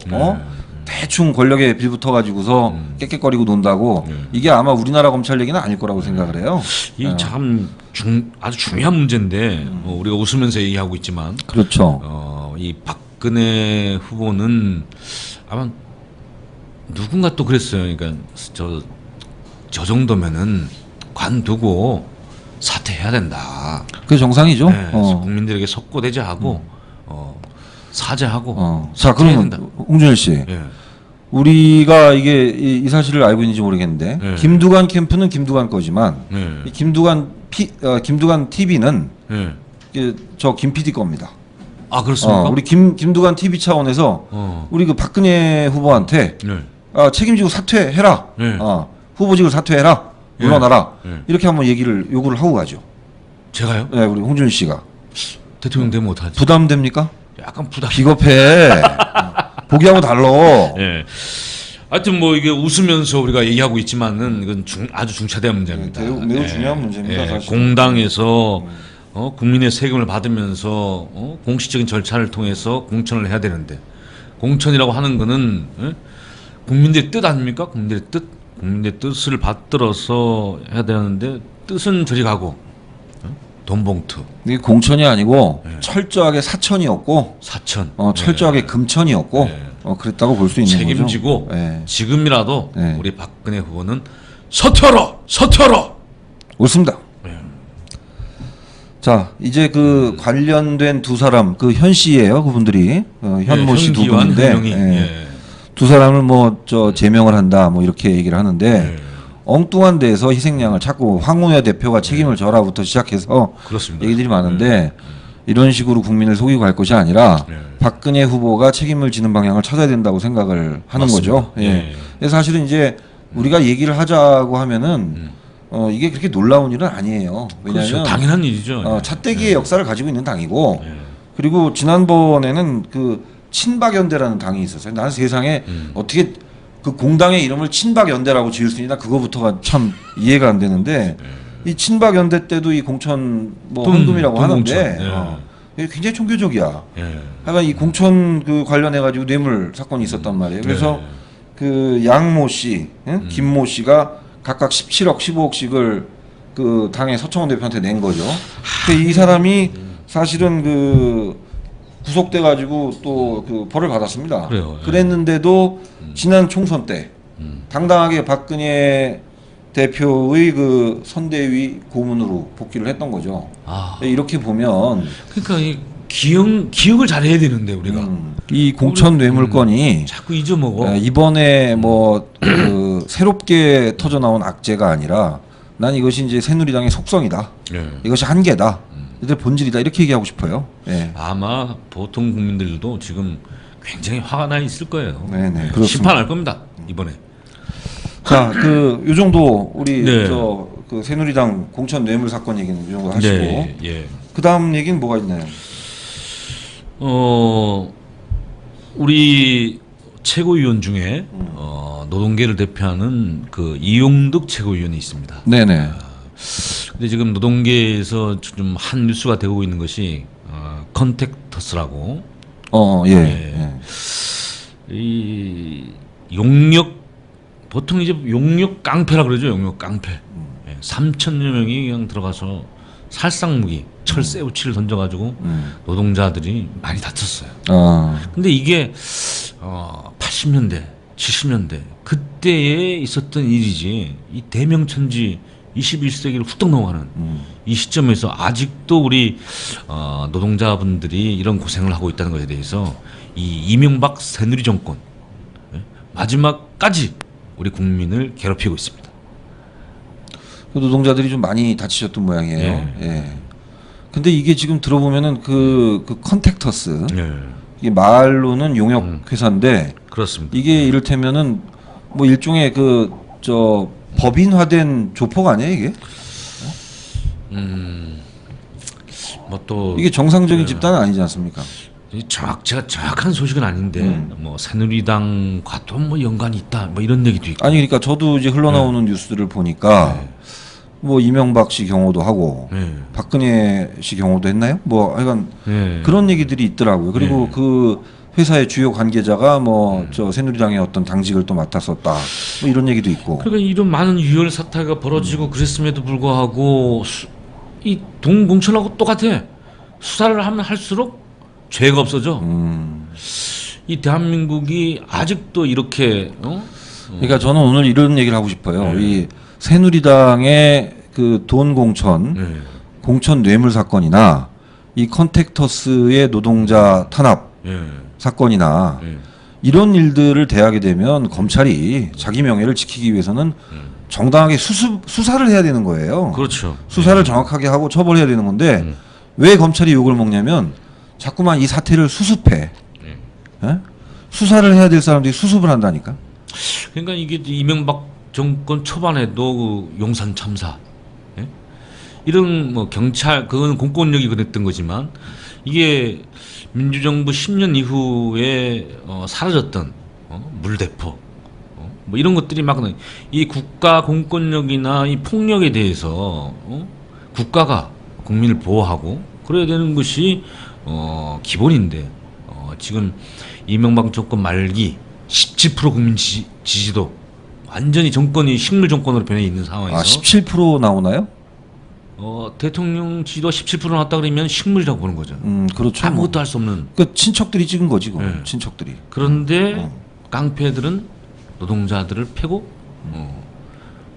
Speaker 2: 대충 권력에 빌붙어 가지고서 깨깨거리고 논다고. 이게 아마 우리나라 검찰 얘기는 아닐 거라고 생각을 해요.
Speaker 1: 이 참 아주 중요한 문제인데 우리가 웃으면서 얘기하고 있지만
Speaker 2: 그렇죠.
Speaker 1: 이 박근혜 후보는 아마 누군가 또 그랬어요. 그러니까 저 정도면은 관두고 사퇴해야 된다.
Speaker 2: 그게 정상이죠.
Speaker 1: 네, 국민들에게 석고대죄하고 사죄하고.
Speaker 2: 자, 그러면 홍준일 씨,
Speaker 1: 예.
Speaker 2: 우리가 이게 이 사실을 알고 있는지 모르겠는데
Speaker 1: 네.
Speaker 2: 김두관 캠프는 김두관 거지만
Speaker 1: 네.
Speaker 2: 이 김두관 TV는
Speaker 1: 예.
Speaker 2: 저 김 PD 겁니다.
Speaker 1: 아, 그렇습니까?
Speaker 2: 우리 김두관 TV 차원에서 우리 그 박근혜 후보한테
Speaker 1: 네.
Speaker 2: 책임지고 사퇴해라.
Speaker 1: 네.
Speaker 2: 후보직을 사퇴해라. 물러나라.
Speaker 1: 네.
Speaker 2: 이렇게 한번 요구를 하고 가죠.
Speaker 1: 제가요?
Speaker 2: 네, 우리 홍준일 씨가
Speaker 1: 대통령 되면 어떡하지?
Speaker 2: 부담됩니까?
Speaker 1: 약간 부담.
Speaker 2: 비겁해. 보기하고 달라.
Speaker 1: 예. 하여튼 뭐 이게 웃으면서 우리가 얘기하고 있지만은 이건 아주 중차대한 문제입니다.
Speaker 2: 매우 중요한 문제입니다. 사실.
Speaker 1: 공당에서 국민의 세금을 받으면서 공식적인 절차를 통해서 공천을 해야 되는데 공천이라고 하는 거는 국민들의 뜻 아닙니까? 국민들의 뜻을 받들어서 해야 되는데 뜻은 저리 가고 돈 봉투,
Speaker 2: 이게 공천이 아니고 철저하게 사천이었고
Speaker 1: 사천,
Speaker 2: 철저하게 금천이었고 그랬다고 볼 수 있는
Speaker 1: 책임지고
Speaker 2: 거죠. 네.
Speaker 1: 지금이라도
Speaker 2: 네.
Speaker 1: 우리 박근혜 후보는 서퇴하라.
Speaker 2: 옳습니다.
Speaker 1: 네.
Speaker 2: 자, 이제 그 관련된 두 사람, 그 현 씨예요, 그분들이 현모 씨 두
Speaker 1: 현기환,
Speaker 2: 분인데
Speaker 1: 현영이. 예.
Speaker 2: 두 사람을 뭐 제명을 한다, 뭐 이렇게 얘기를 하는데
Speaker 1: 예.
Speaker 2: 엉뚱한 데에서 희생양을 자꾸 황운하 대표가 책임을 져라부터 시작해서
Speaker 1: 그렇습니다.
Speaker 2: 얘기들이 많은데 이런 식으로 국민을 속이고 갈 것이 아니라 박근혜 후보가 책임을 지는 방향을 찾아야 된다고 생각을 하는
Speaker 1: 맞습니다.
Speaker 2: 거죠. 예.
Speaker 1: 예.
Speaker 2: 그래서 사실은 이제 우리가 얘기를 하자고 하면은 이게 그렇게 놀라운 일은 아니에요. 왜냐하면
Speaker 1: 그렇죠. 당연한 일이죠.
Speaker 2: 차떼기의 역사를 가지고 있는 당이고
Speaker 1: 예.
Speaker 2: 그리고 지난번에는 그 친박연대라는 당이 있었어요. 나는 세상에 어떻게 그 공당의 이름을 친박연대라고 지을 수 있나 그거부터가 참 이해가 안 되는데 이 친박연대 때도 이 공천 뭐 헌금이라고 하는데
Speaker 1: 공천.
Speaker 2: 이게 굉장히 총교적이야.
Speaker 1: 예.
Speaker 2: 하여간 이 공천 그 관련해 가지고 뇌물 사건이 있었단 말이에요. 그래서 그 양모 씨, 김모 씨가 각각 17억, 15억씩을 그 당의 서청원 대표한테 낸 거죠. 근데 이 사람이 사실은 그 구속돼 가지고 또 그 벌을 받았습니다.
Speaker 1: 그래요.
Speaker 2: 그랬는데도 지난 총선 때 당당하게 박근혜 대표의 그 선대위 고문으로 복귀를 했던 거죠.
Speaker 1: 아,
Speaker 2: 이렇게 보면
Speaker 1: 그러니까 이 기억을 잘해야 되는데 우리가
Speaker 2: 이 공천 뇌물건이
Speaker 1: 자꾸 잊어먹어.
Speaker 2: 이번에 뭐 그 새롭게 터져 나온 악재가 아니라 난 이것이 이제 새누리당의 속성이다.
Speaker 1: 예.
Speaker 2: 이것이 한계다. 이들 본질이다. 이렇게 얘기하고 싶어요. 예.
Speaker 1: 아마 보통 국민들도 지금 굉장히 화가 나 있을 거예요.
Speaker 2: 네네,
Speaker 1: 예,
Speaker 2: 그렇습니다.
Speaker 1: 심판할 겁니다 이번에.
Speaker 2: 자, 요 정도 우리
Speaker 1: 네.
Speaker 2: 그 새누리당 공천 뇌물 사건 얘기는 이 정도 하시고
Speaker 1: 네, 예.
Speaker 2: 그 다음 얘기는 뭐가 있나요?
Speaker 1: 우리 최고위원 중에 노동계를 대표하는 그 이용득 최고위원이 있습니다.
Speaker 2: 네네.
Speaker 1: 근데 지금 노동계에서 좀 한 뉴스가 되고 있는 것이 컨택터스라고
Speaker 2: 예.
Speaker 1: 예. 이 용역 보통 이제 용역 깡패라 그러죠. 용역 깡패. 예. 3천여 명이 그냥 들어가서 살상무기, 철새 우치를 던져가지고 노동자들이 많이 다쳤어요. 근데 이게 80년대, 70년대 그때에 있었던 일이지 이 대명천지 21세기를 훌떡 넘어가는 이 시점에서 아직도 우리 노동자분들이 이런 고생을 하고 있다는 것에 대해서 이 이명박 새누리 정권 마지막까지 우리 국민을 괴롭히고 있습니다.
Speaker 2: 그 노동자들이 좀 많이 다치셨던 모양이에요.
Speaker 1: 예.
Speaker 2: 예. 근데 이게 지금 들어보면은 그 컨택터스
Speaker 1: 예.
Speaker 2: 이게 말로는 용역 회사인데
Speaker 1: 그렇습니다.
Speaker 2: 이게 이를테면은 뭐 일종의 저 법인화된 조폭 아니에요 이게?
Speaker 1: 뭐 또
Speaker 2: 이게 정상적인 집단은 아니지 않습니까?
Speaker 1: 제가 정확한 소식은 아닌데 뭐 새누리당과 또 뭐 연관이 있다 뭐 이런 얘기도 있고.
Speaker 2: 아니 그러니까 저도 이제 흘러나오는 뉴스들을 보니까 뭐 이명박 씨 경호도 하고 박근혜 씨 경호도 했나요? 뭐 하여간 그런 얘기들이 있더라고요. 그리고 그 회사의 주요 관계자가 뭐 저 새누리당의 어떤 당직을 또 맡았었다. 뭐 이런 얘기도 있고.
Speaker 1: 그러니까 이런 많은 유혈 사태가 벌어지고 그랬음에도 불구하고 이 동공천하고 똑같아. 수사를 하면 할수록 죄가 없어져. 이 대한민국이 아직도 이렇게
Speaker 2: 그러니까 저는 오늘 이런 얘기를 하고 싶어요. 이 새누리당의 그 돈 공천, 공천 뇌물 사건이나 이 컨택터스의 노동자 탄압 사건이나 이런 일들을 대하게 되면 검찰이 자기 명예를 지키기 위해서는 정당하게 수사를 해야 되는 거예요.
Speaker 1: 그렇죠.
Speaker 2: 수사를 정확하게 하고 처벌해야 되는 건데 왜 검찰이 욕을 먹냐면 자꾸만 이 사태를 수습해. 예? 수사를 해야 될 사람들이 수습을 한다니까.
Speaker 1: 그러니까 이게 이명박 정권 초반에도 그 용산 참사 이런 뭐 경찰 그건 공권력이 그랬던 거지만 이게 민주정부 10년 이후에 사라졌던 물대포 뭐 이런 것들이 막 이 국가 공권력이나 이 폭력에 대해서 국가가 국민을 보호하고 그래야 되는 것이 기본인데 지금 이명박 정권 말기 17% 국민 지지도 완전히 정권이 식물 정권으로 변해 있는 상황에서
Speaker 2: 17% 나오나요?
Speaker 1: 대통령 지지도 17% 나왔다 그러면 식물이라고 보는 거죠.
Speaker 2: 그렇죠.
Speaker 1: 아무것도 할 수 없는.
Speaker 2: 그 친척들이 찍은 거지, 그건. 친척들이.
Speaker 1: 그런데 깡패들은 노동자들을 패고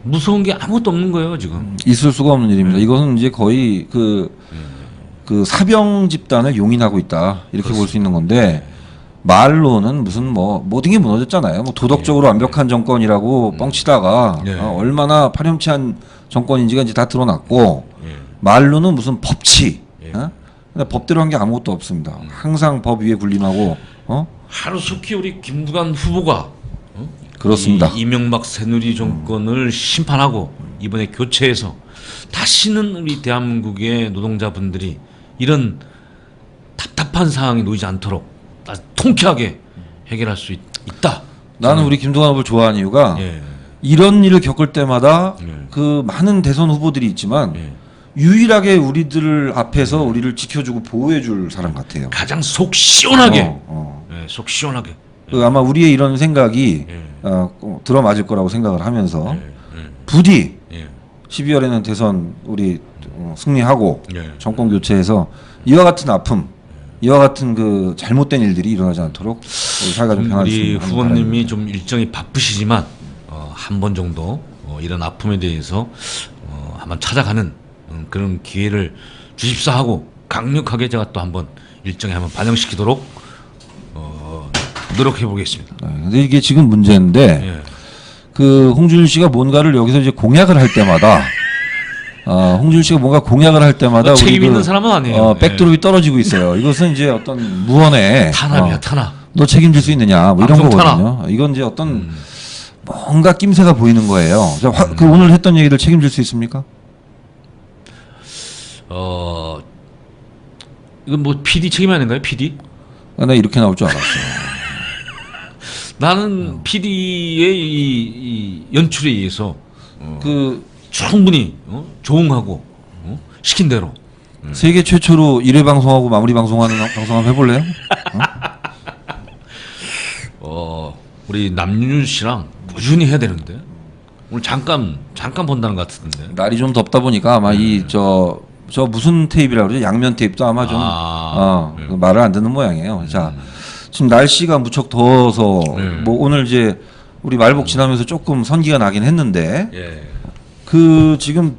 Speaker 1: 무서운 게 아무것도 없는 거예요 지금.
Speaker 2: 있을 수가 없는 일입니다. 이것은 이제 거의 그 사병 집단을 용인하고 있다 이렇게 볼 수 있는 건데 말로는 무슨 뭐 모든 게 무너졌잖아요. 뭐 도덕적으로 완벽한 정권이라고 뻥치다가 얼마나 파렴치한 정권인지가 이제 다 드러났고 말로는 무슨 법치, 근데 법대로 한 게 아무것도 없습니다. 항상 법 위에 군림하고
Speaker 1: 하루속히 우리 김두관 후보가
Speaker 2: 그렇습니다.
Speaker 1: 이명박 새누리 정권을 심판하고 이번에 교체해서 다시는 우리 대한민국의 노동자분들이 이런 답답한 상황에 놓이지 않도록 통쾌하게 해결할 수 있다.
Speaker 2: 나는 우리 김두관 후보를 좋아하는 이유가 이런 일을 겪을 때마다 그 많은 대선 후보들이 있지만 유일하게 우리들 앞에서 우리를 지켜주고 보호해줄 사람 같아요.
Speaker 1: 가장 속 시원하게, 속 시원하게.
Speaker 2: 그 아마 우리의 이런 생각이 들어맞을 거라고 생각을 하면서 부디 12월에는 대선 우리 승리하고 정권 교체해서 이와 같은 아픔, 이와 같은 그 잘못된 일들이 일어나지 않도록 우리 사회가 좀
Speaker 1: 우리
Speaker 2: 변화했으면
Speaker 1: 후보님이 좀 일정이 바쁘시지만 한 번 정도 이런 아픔에 대해서 한번 찾아가는 그런 기회를 주십사 하고 강력하게 제가 또 한번 일정에 한번 반영시키도록 노력해 보겠습니다.
Speaker 2: 근데 이게 지금 문제인데 그 홍준일 씨가 뭔가를 여기서 이제 공약을 할 때마다 홍준일 씨가 뭔가 공약을 할 때마다
Speaker 1: 책임 있는 사람은 아니에요.
Speaker 2: 백드롭이 떨어지고 있어요. 이것은 이제 어떤 무언의
Speaker 1: 탄압이야, 탄압.
Speaker 2: 너 책임질 수 있느냐 뭐 이런
Speaker 1: 방송
Speaker 2: 거거든요.
Speaker 1: 탄압.
Speaker 2: 이건 이제 어떤 뭔가 낌새가 보이는 거예요. 그 오늘 했던 얘기를 책임질 수 있습니까?
Speaker 1: 이건 뭐 PD 책임 아닌가요? PD?
Speaker 2: 나 이렇게 나올 줄 알았어.
Speaker 1: 나는 PD의 이 연출에 의해서
Speaker 2: 그
Speaker 1: 충분히 조응하고 시킨 대로.
Speaker 2: 세계 최초로 1회 방송하고 마무리 방송하는 방송 한번 해볼래요?
Speaker 1: 우리 남윤 씨랑 꾸준히 해야 되는데 오늘 잠깐 본다는 것 같은데.
Speaker 2: 날이 좀 덥다 보니까 아마 이 저 무슨 테이프라고 그러죠? 양면 테이프도 아마 좀 그 말을 안 듣는 모양이에요. 자, 지금 날씨가 무척 더워서 뭐 오늘 이제 우리 말복 지나면서 조금 선기가 나긴 했는데
Speaker 1: 예.
Speaker 2: 그 지금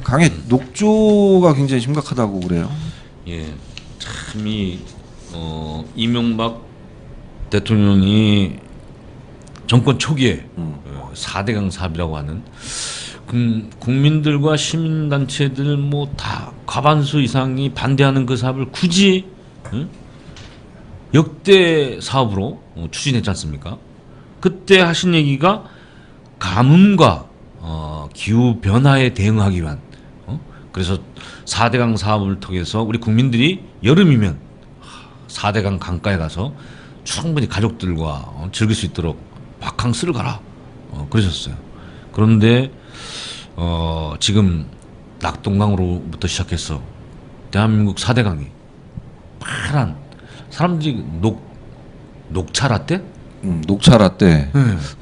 Speaker 2: 강에 녹조가 굉장히 심각하다고 그래요.
Speaker 1: 예. 참이 이명박 대통령이 정권 초기에 4대강 사업이라고 하는 국민들과 시민단체들 뭐 다 과반수 이상이 반대하는 그 사업을 굳이 역대 사업으로 추진했지 않습니까? 그때 하신 얘기가 가뭄과 기후 변화에 대응하기 위한 그래서 4대강 사업을 통해서 우리 국민들이 여름이면 4대강 강가에 가서 충분히 가족들과 즐길 수 있도록 바캉스를 가라 그러셨어요. 그런데 지금 낙동강으로부터 시작해서 대한민국 4대강이 파란 사람들이 녹차 라떼?
Speaker 2: 녹차 라떼.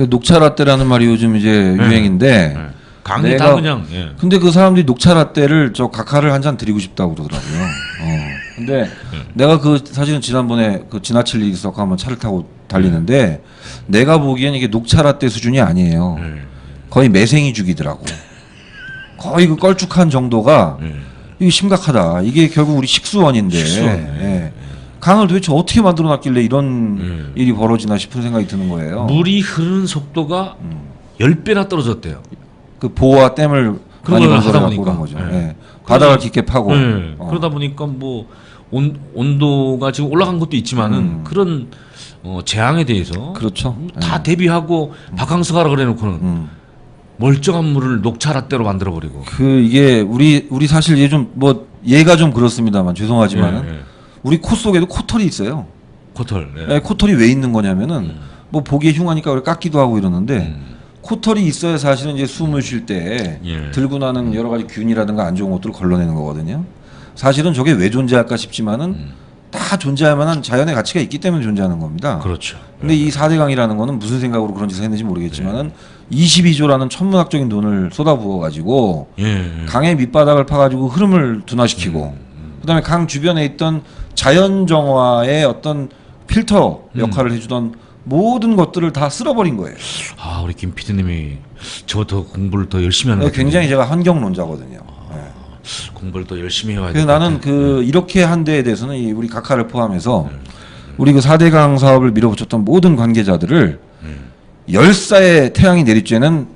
Speaker 2: 녹차 라떼라는 말이 요즘 이제 유행인데
Speaker 1: 강이 다 그냥. 예.
Speaker 2: 근데 그 사람들이 녹차 라떼를 저 각하를 한 잔 드리고 싶다고 그러더라고요. 근데 내가 그 사실은 지난번에 그 지나칠 일이 있었고 한번 차를 타고 달리는데 내가 보기엔 이게 녹차 라떼 수준이 아니에요. 거의 매생이 죽이더라고. 거의 그 걸쭉한 정도가 이게 심각하다. 이게 결국 우리 식수원인데 예. 강을 도대체 어떻게 만들어놨길래 이런 일이 벌어지나 싶은 생각이 드는 거예요.
Speaker 1: 물이 흐르는 속도가 10배나 떨어졌대요.
Speaker 2: 그 보호와 댐을 많이 건설해갖고 그런 거죠. 예. 바닥을 깊게 파고.
Speaker 1: 그러다 보니까 뭐 온도가 지금 올라간 것도 있지만은 그런 재앙에 대해서
Speaker 2: 그렇죠.
Speaker 1: 다 대비하고 바캉스 가라 그래놓고는 멀쩡한 물을 녹차 라떼로 만들어 버리고.
Speaker 2: 그 이게 우리 사실 얘 좀 뭐 얘가 좀 그렇습니다만 죄송하지만은 우리 코 속에도 코털이 있어요.
Speaker 1: 코털.
Speaker 2: 예, 코털이 왜 있는 거냐면은 뭐 보기에 흉하니까 우리 깎기도 하고 이러는데 코털이 있어야 사실은 이제 숨을 쉴 때 들고 나는 여러 가지 균이라든가 안 좋은 것들을 걸러내는 거거든요. 사실은 저게 왜 존재할까 싶지만은 다 존재할 만한 자연의 가치가 있기 때문에 존재하는 겁니다.
Speaker 1: 그렇죠.
Speaker 2: 근데 이 4대강이라는 거는 무슨 생각으로 그런 짓을 했는지 모르겠지만은 22조라는 천문학적인 돈을 쏟아부어 가지고 강의 밑바닥을 파가지고 흐름을 둔화시키고 그다음에 강 주변에 있던 자연 정화의 어떤 필터 역할을 해주던 모든 것들을 다 쓸어버린 거예요.
Speaker 1: 아 우리 김 PD님이 저 더 공부를 더 열심히 하는 것
Speaker 2: 굉장히 제가 환경론자거든요.
Speaker 1: 공부를 더 열심히 해야 돼.
Speaker 2: 그래서 나는 그 이렇게 한 데에 대해서는 이 우리 각하를 포함해서 우리 그 4대강 사업을 밀어붙였던 모든 관계자들을 열사의 태양이 내리쬐는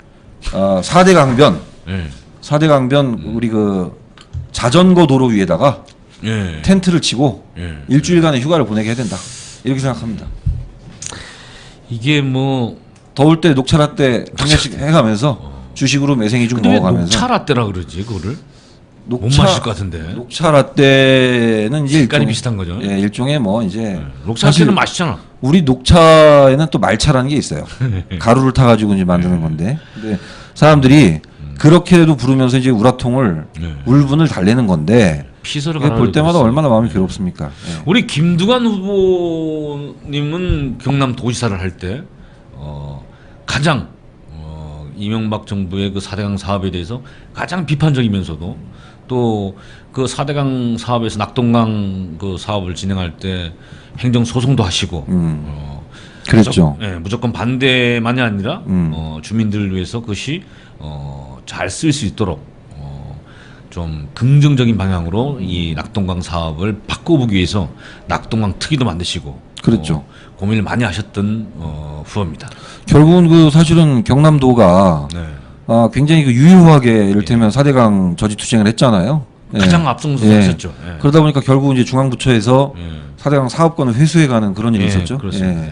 Speaker 2: 4대강변 4대강변 우리 그 자전거 도로 위에다가 텐트를 치고 일주일간의 휴가를 보내게 해야 된다. 이렇게 생각합니다.
Speaker 1: 이게 뭐
Speaker 2: 더울 때 녹차 라떼 한 잔씩 해가면서 주식으로 매생이 좀 먹어가면서.
Speaker 1: 녹차 라떼라 그러지 그거를? 못 마실 것 같은데.
Speaker 2: 녹차 라떼는 이제
Speaker 1: 색깔이 비슷한 거죠.
Speaker 2: 예, 일종의 뭐 이제
Speaker 1: 녹차 라떼는 맛있잖아.
Speaker 2: 우리 녹차에는 또 말차라는 게 있어요. 가루를 타가지고 이제 만드는 건데. 근데 사람들이 그렇게도 부르면서 이제 우라통을 울분을 달래는 건데.
Speaker 1: 피서를
Speaker 2: 볼 때마다 얼마나 마음이 괴롭습니까? 예.
Speaker 1: 우리 김두관 후보님은 경남 도지사를 할 때 가장 이명박 정부의 그 4대강 사업에 대해서 가장 비판적이면서도 또 그 4대강 사업에서 낙동강 그 사업을 진행할 때 행정 소송도 하시고
Speaker 2: 그랬죠.
Speaker 1: 무조건 반대만이 아니라 주민들을 위해서 그것이 잘 쓸 수 있도록 좀 긍정적인 방향으로 이 낙동강 사업을 바꿔보기 위해서 낙동강 특위도 만드시고
Speaker 2: 그렇죠.
Speaker 1: 고민을 많이 하셨던 후보입니다.
Speaker 2: 결국은 그 사실은 경남도가 굉장히 그 유효하게 이를테면 4대강 저지 투쟁을 했잖아요.
Speaker 1: 가장 앞서서 했었죠.
Speaker 2: 그러다 보니까 결국 이제 중앙부처에서 4대강 사업권을 회수해가는 그런 일이 있었죠.
Speaker 1: 그렇습니다.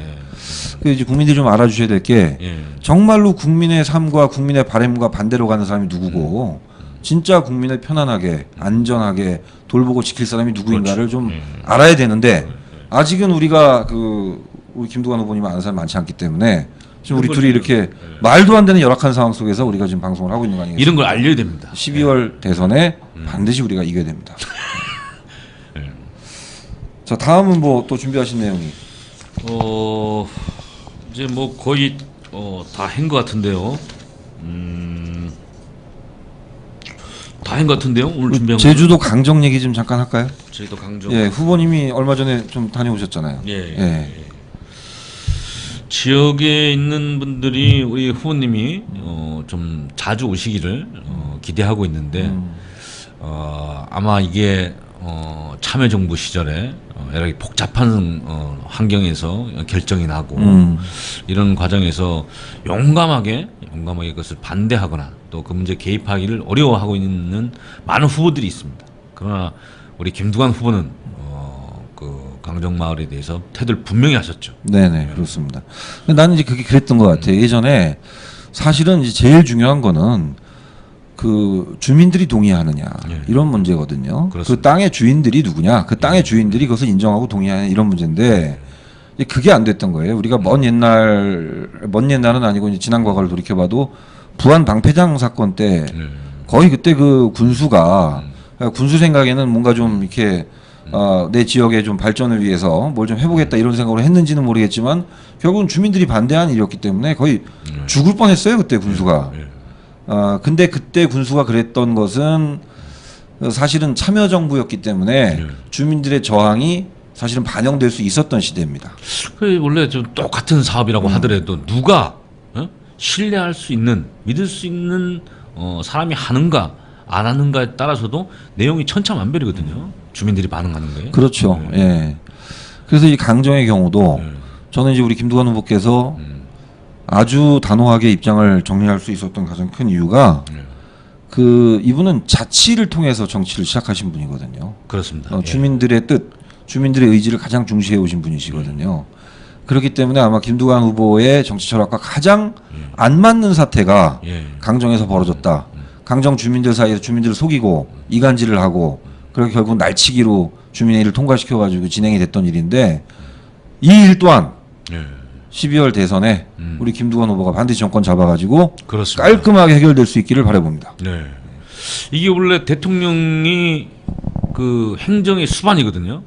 Speaker 2: 그 이제 국민들이 좀 알아주셔야 될 게 정말로 국민의 삶과 국민의 바램과 반대로 가는 사람이 누구고 진짜 국민을 편안하게 안전하게 돌보고 지킬 사람이 누구인가를 좀 알아야 되는데 아직은 우리가 그 우리 김두관 후보님 아는 사람이 많지 않기 때문에 지금 우리
Speaker 1: 이런
Speaker 2: 둘이
Speaker 1: 걸
Speaker 2: 이렇게 말도 안 되는 열악한 상황 속에서 우리가 지금 방송을 하고 있는 거 아니겠습니까?
Speaker 1: 이런 걸 알려야 됩니다.
Speaker 2: 12월 대선에 반드시 우리가 이겨야 됩니다. 자, 다음은 뭐 또 준비하신 내용이?
Speaker 1: 이제 뭐 거의 다 한 것 같은데요. 다 한 것 같은데요. 오늘 준비한
Speaker 2: 제주도 강정 얘기 좀 잠깐 할까요?
Speaker 1: 저희도 강정.
Speaker 2: 예, 후보님이 얼마 전에 좀 다녀오셨잖아요.
Speaker 1: 예. 지역에 있는 분들이 우리 후보님이 좀 자주 오시기를 기대하고 있는데 아마 이게 참여정부 시절에 여러 가지 복잡한 환경에서 결정이 나고 이런 과정에서 용감하게 그것을 반대하거나 또 그 문제 개입하기를 어려워하고 있는 많은 후보들이 있습니다. 그러나 우리 김두관 후보는 그 강정마을에 대해서 태도를 분명히 하셨죠.
Speaker 2: 네네, 그렇습니다. 근데 나는 이제 그게 그랬던 것 같아요. 예전에 사실은 이제 제일 중요한 거는 그 주민들이 동의하느냐 이런 문제거든요.
Speaker 1: 그렇습니다.
Speaker 2: 그 땅의 주인들이 누구냐, 그 땅의 주인들이 그것을 인정하고 동의하는 이런 문제인데 이제 그게 안 됐던 거예요. 우리가 먼 옛날은 아니고 이제 지난 과거를 돌이켜봐도 부안 방패장 사건 때 거의 그때 그 군수가 군수 생각에는 뭔가 좀 이렇게 내 지역의 좀 발전을 위해서 뭘 좀 해보겠다 이런 생각으로 했는지는 모르겠지만 결국은 주민들이 반대한 일이었기 때문에 거의 죽을 뻔했어요 그때 군수가. 근데 그때 군수가 그랬던 것은 사실은 참여정부였기 때문에 주민들의 저항이 사실은 반영될 수 있었던 시대입니다.
Speaker 1: 그 원래 좀 똑같은 사업이라고 하더라도 누가 신뢰할 수 있는 믿을 수 있는 사람이 하는가 안 하는가에 따라서도 내용이 천차만별이거든요. 주민들이 반응하는 거예요.
Speaker 2: 그렇죠. 예. 그래서 이 강정의 경우도 저는 이제 우리 김두관 후보께서 아주 단호하게 입장을 정리할 수 있었던 가장 큰 이유가 그 이분은 자치를 통해서 정치를 시작하신 분이거든요.
Speaker 1: 그렇습니다.
Speaker 2: 주민들의 뜻, 주민들의 의지를 가장 중시해 오신 분이시거든요. 그렇기 때문에 아마 김두관 후보의 정치 철학과 가장 안 맞는 사태가 강정에서 벌어졌다. 강정 주민들 사이에서 주민들을 속이고 이간질을 하고 그렇게 결국 날치기로 주민회의를 통과시켜가지고 진행이 됐던 일인데 이 일 또한 12월 대선에 우리 김두관 후보가 반드시 정권 잡아가지고
Speaker 1: 그렇습니다.
Speaker 2: 깔끔하게 해결될 수 있기를 바라봅니다.
Speaker 1: 네. 이게 원래 대통령이 그 행정의 수반이거든요.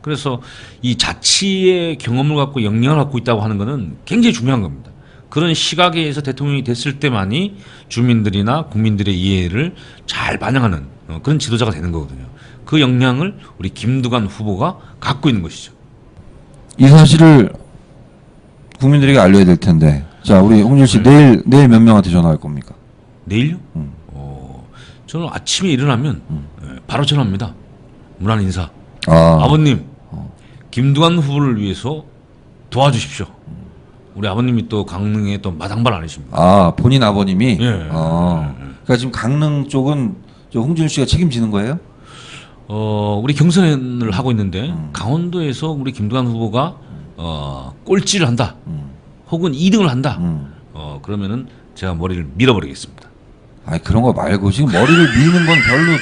Speaker 1: 그래서 이 자치의 경험을 갖고 역량을 갖고 있다고 하는 것은 굉장히 중요한 겁니다. 그런 시각에서 대통령이 됐을 때만이 주민들이나 국민들의 이해를 잘 반영하는 그런 지도자가 되는 거거든요. 그 역량을 우리 김두관 후보가 갖고 있는 것이죠.
Speaker 2: 이 사실을 국민들에게 알려야 될 텐데. 자, 우리 홍준 씨 내일 몇 명한테 전화할 겁니까?
Speaker 1: 내일요? 저는 아침에 일어나면 바로 전화합니다. 문안 인사. 아버님, 김두관 후보를 위해서 도와주십시오. 우리 아버님이 또 강릉에 또 마당발 아니십니까?
Speaker 2: 본인 아버님이?
Speaker 1: 예.
Speaker 2: 그러니까 지금 강릉 쪽은 저 홍준일 씨가 책임지는 거예요?
Speaker 1: 우리 경선을 하고 있는데 강원도에서 우리 김두관 후보가 꼴찌를 한다. 혹은 2등을 한다. 그러면은 제가 머리를 밀어버리겠습니다.
Speaker 2: 아니 그런 거 말고 지금 머리를 미는 건 별로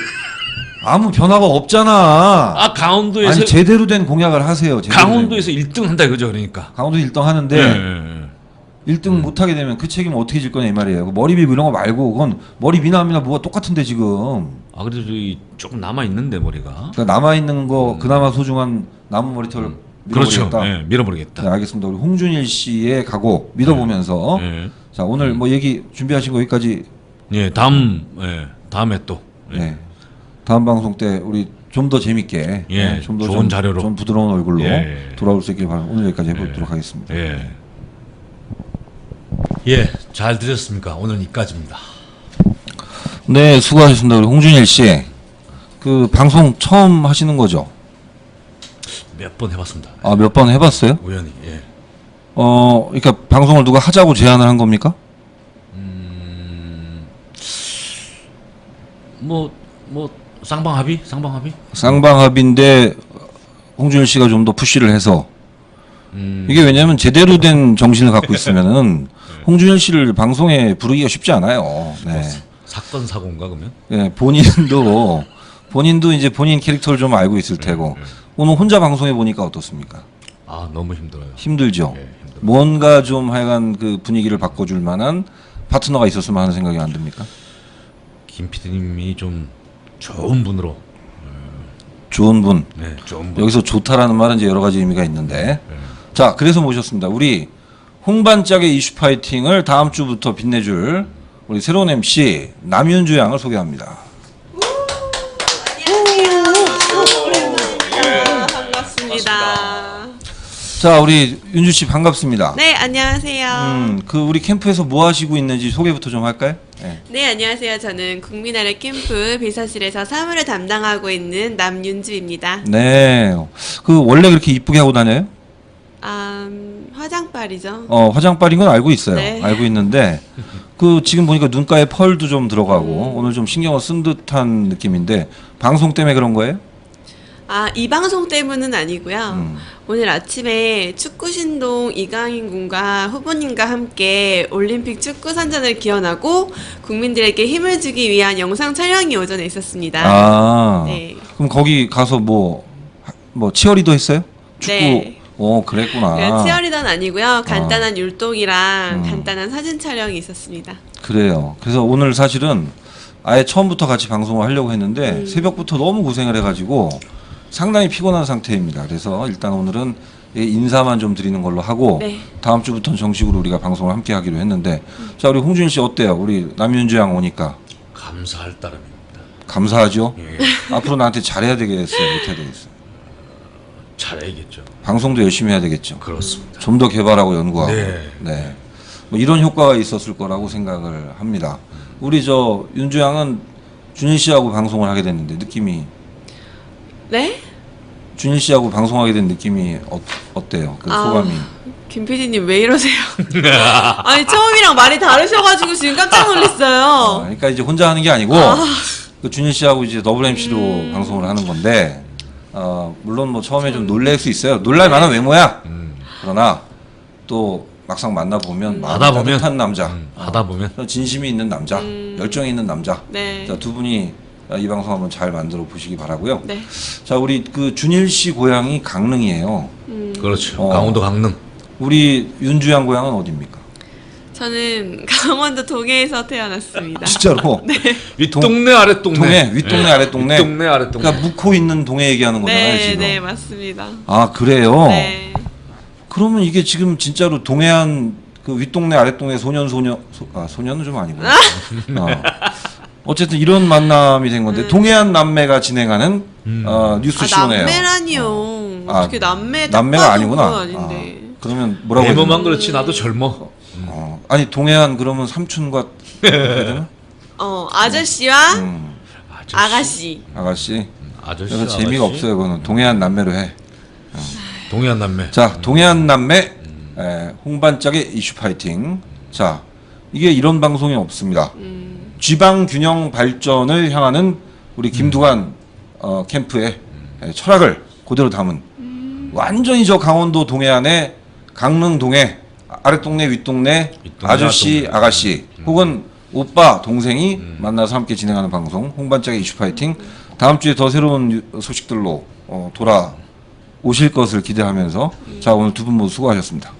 Speaker 2: 아무 변화가 없잖아.
Speaker 1: 강원도에서
Speaker 2: 아니 제대로 된 공약을 하세요.
Speaker 1: 강원도에서 1등 한다 이거죠, 그러니까.
Speaker 2: 강원도 1등 하는데 1등 못 하게 되면 그 책임 어떻게 질 거냐 이 말이에요. 머리 밀고 이런 거 말고 그건 머리 미나 안 미나 뭐가 똑같은데 지금.
Speaker 1: 그래도 조금 남아 있는데 머리가.
Speaker 2: 그러니까 남아 있는 거 그나마 소중한 남은 머리털 밀어버리겠다.
Speaker 1: 그렇죠. 밀어버리겠다.
Speaker 2: 네, 알겠습니다. 우리 홍준일 씨의 각오 믿어보면서 자 오늘 뭐 얘기 준비하신 거 여기까지.
Speaker 1: 다음에 또.
Speaker 2: 다음 방송 때 우리 좀 더 재밌게, 좀 더
Speaker 1: 좋은 자료로,
Speaker 2: 좀 부드러운 얼굴로 돌아올 수 있길 바랍니다. 오늘 여기까지 해보도록 하겠습니다.
Speaker 1: 잘 들으셨습니까? 오늘 여기까지입니다.
Speaker 2: 네, 수고하셨습니다. 우리 홍준일 씨. 그 방송 처음 하시는 거죠?
Speaker 1: 몇 번 해봤습니다.
Speaker 2: 몇 번 해봤어요?
Speaker 1: 우연히.
Speaker 2: 그러니까 방송을 누가 하자고 제안을 한 겁니까?
Speaker 1: 쌍방합의?
Speaker 2: 쌍방합의인데 홍준일 씨가 좀 더 푸시를 해서 이게 왜냐하면 제대로 된 정신을 갖고 있으면은 홍준일 씨를 방송에 부르기가 쉽지 않아요. 네.
Speaker 1: 사건 사고인가 그러면?
Speaker 2: 네, 본인도 이제 본인 캐릭터를 좀 알고 있을 테고 오늘 혼자 방송해 보니까 어떻습니까?
Speaker 1: 아 너무 힘들어요.
Speaker 2: 힘들죠.
Speaker 1: 예, 힘들어요.
Speaker 2: 뭔가 좀 하여간 그 분위기를 바꿔줄 만한 파트너가 있었으면 하는 생각이 안 듭니까?
Speaker 1: 김 PD님이 좀 좋은 분으로,
Speaker 2: 좋은 분.
Speaker 1: 네, 좋은 분.
Speaker 2: 여기서 좋다라는 말은 이제 여러 가지 의미가 있는데. 자, 그래서 모셨습니다. 우리 홍반짝의 이슈 파이팅을 다음 주부터 빛내줄 우리 새로운 MC 남윤주 양을 소개합니다.
Speaker 3: 안녕하세요. 반갑습니다.
Speaker 2: 자, 우리 윤주 씨 반갑습니다.
Speaker 3: 네, 안녕하세요.
Speaker 2: 그 우리 캠프에서 뭐 하시고 있는지 소개부터 좀 할까요? 네.
Speaker 3: 네, 안녕하세요. 저는 국민아래 캠프 비서실에서 사무를 담당하고 있는 남윤주입니다.
Speaker 2: 네. 그 원래 그렇게 이쁘게 하고 다녀요?
Speaker 3: 화장빨이죠.
Speaker 2: 화장빨인 건 알고 있어요.
Speaker 3: 네.
Speaker 2: 알고 있는데 그 지금 보니까 눈가에 펄도 좀 들어가고 오늘 좀 신경을 쓴 듯한 느낌인데 방송 때문에 그런 거예요?
Speaker 3: 이 방송 때문은 아니고요. 오늘 아침에 축구신동 이강인 군과 후보님과 함께 올림픽 축구 선전을 기원하고 국민들에게 힘을 주기 위한 영상 촬영이 오전에 있었습니다.
Speaker 2: 아.
Speaker 3: 네.
Speaker 2: 그럼 거기 가서 뭐 치어리더 했어요? 축구.
Speaker 3: 네.
Speaker 2: 그랬구나.
Speaker 3: 그 치어리더는 아니고요. 간단한 율동이랑 간단한 사진 촬영이 있었습니다.
Speaker 2: 그래요. 그래서 오늘 사실은 아예 처음부터 같이 방송을 하려고 했는데 새벽부터 너무 고생을 해가지고 상당히 피곤한 상태입니다. 그래서 일단 오늘은 인사만 좀 드리는 걸로 하고
Speaker 3: 네.
Speaker 2: 다음 주부터는 정식으로 우리가 방송을 함께 하기로 했는데 자, 우리 홍준 씨 어때요? 우리 남윤주 양 오니까
Speaker 1: 감사할 따름입니다.
Speaker 2: 감사하죠?
Speaker 1: 예,
Speaker 2: 앞으로 나한테 잘해야 되겠어요? 못해야 되겠어요?
Speaker 1: 잘해야겠죠.
Speaker 2: 방송도 열심히 해야 되겠죠?
Speaker 1: 그렇습니다.
Speaker 2: 좀 더 개발하고 연구하고
Speaker 1: 네.
Speaker 2: 뭐 이런 효과가 있었을 거라고 생각을 합니다. 우리 저 윤주 양은 준일 씨하고 방송을 하게 됐는데 느낌이
Speaker 3: 네?
Speaker 2: 준일 씨하고 방송하게 된 느낌이 어때요? 그 소감이.
Speaker 3: 김 PD님 왜 이러세요? 아니 처음이랑 말이 다르셔가지고 지금 깜짝 놀랐어요.
Speaker 2: 그러니까 이제 혼자 하는 게 아니고 그 준일 씨하고 이제 더블 MC로 방송을 하는 건데 물론 뭐 처음에 좀 놀랄 수 있어요. 놀랄 만한 외모야. 그러나 또 막상 만나 보면
Speaker 1: 하다 보면
Speaker 2: 따뜻한 남자,
Speaker 1: 하다 보면
Speaker 2: 진심이 있는 남자, 열정이 있는 남자.
Speaker 3: 네.
Speaker 2: 자, 두 분이 이 방송 한번 잘 만들어 보시기 바라고요.
Speaker 3: 네.
Speaker 2: 자, 우리 그 준일 씨 고향이 강릉이에요.
Speaker 1: 그렇죠.
Speaker 2: 어.
Speaker 1: 강원도 강릉.
Speaker 2: 우리 윤주 양 고향은 어디입니까?
Speaker 3: 저는 강원도 동해에서 태어났습니다.
Speaker 2: 진짜로?
Speaker 1: 윗동네 아랫동네.
Speaker 2: 동해, 윗동네, 아랫동네.
Speaker 1: 윗동네 아랫동네.
Speaker 2: 그러니까 묵고 있는 동해 얘기하는 거잖아요,
Speaker 3: 네,
Speaker 2: 지금.
Speaker 3: 네, 맞습니다.
Speaker 2: 아, 그래요?
Speaker 3: 네.
Speaker 2: 그러면 이게 지금 진짜로 동해안 그 윗동네 아랫동네 소년은 좀 아니구나. 어쨌든 이런 만남이 된 건데 동해안 남매가 진행하는 뉴스 쇼네요.
Speaker 3: 남매라니요. 어떻게 남매
Speaker 2: 남매가 아니구나.
Speaker 3: 아닌데.
Speaker 2: 그러면 뭐라고 해야
Speaker 1: 외모만
Speaker 2: 되나?
Speaker 1: 그렇지 나도 젊어.
Speaker 2: 아니 동해안 그러면 삼촌과 해야 되나?
Speaker 3: 아저씨와
Speaker 1: 아저씨.
Speaker 3: 아가씨.
Speaker 1: 아저씨.
Speaker 2: 그래서 재미가 없어요. 그거는 동해안 남매로 해.
Speaker 1: 동해안 남매.
Speaker 2: 자, 동해안 남매 홍반짝의 이슈 파이팅. 자, 이게 이런 방송이 없습니다. 지방 균형 발전을 향하는 우리 김두관 캠프의 철학을 그대로 담은 완전히 저 강원도 동해안의 강릉 동해 아랫동네 윗동네 아저씨
Speaker 1: 동네.
Speaker 2: 아가씨 혹은 오빠 동생이 만나서 함께 진행하는 방송 홍반짝의 이슈 파이팅. 다음 주에 더 새로운 소식들로 돌아오실 것을 기대하면서 자, 오늘 두 분 모두 수고하셨습니다.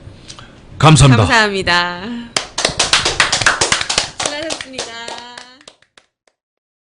Speaker 1: 감사합니다.
Speaker 3: 감사합니다.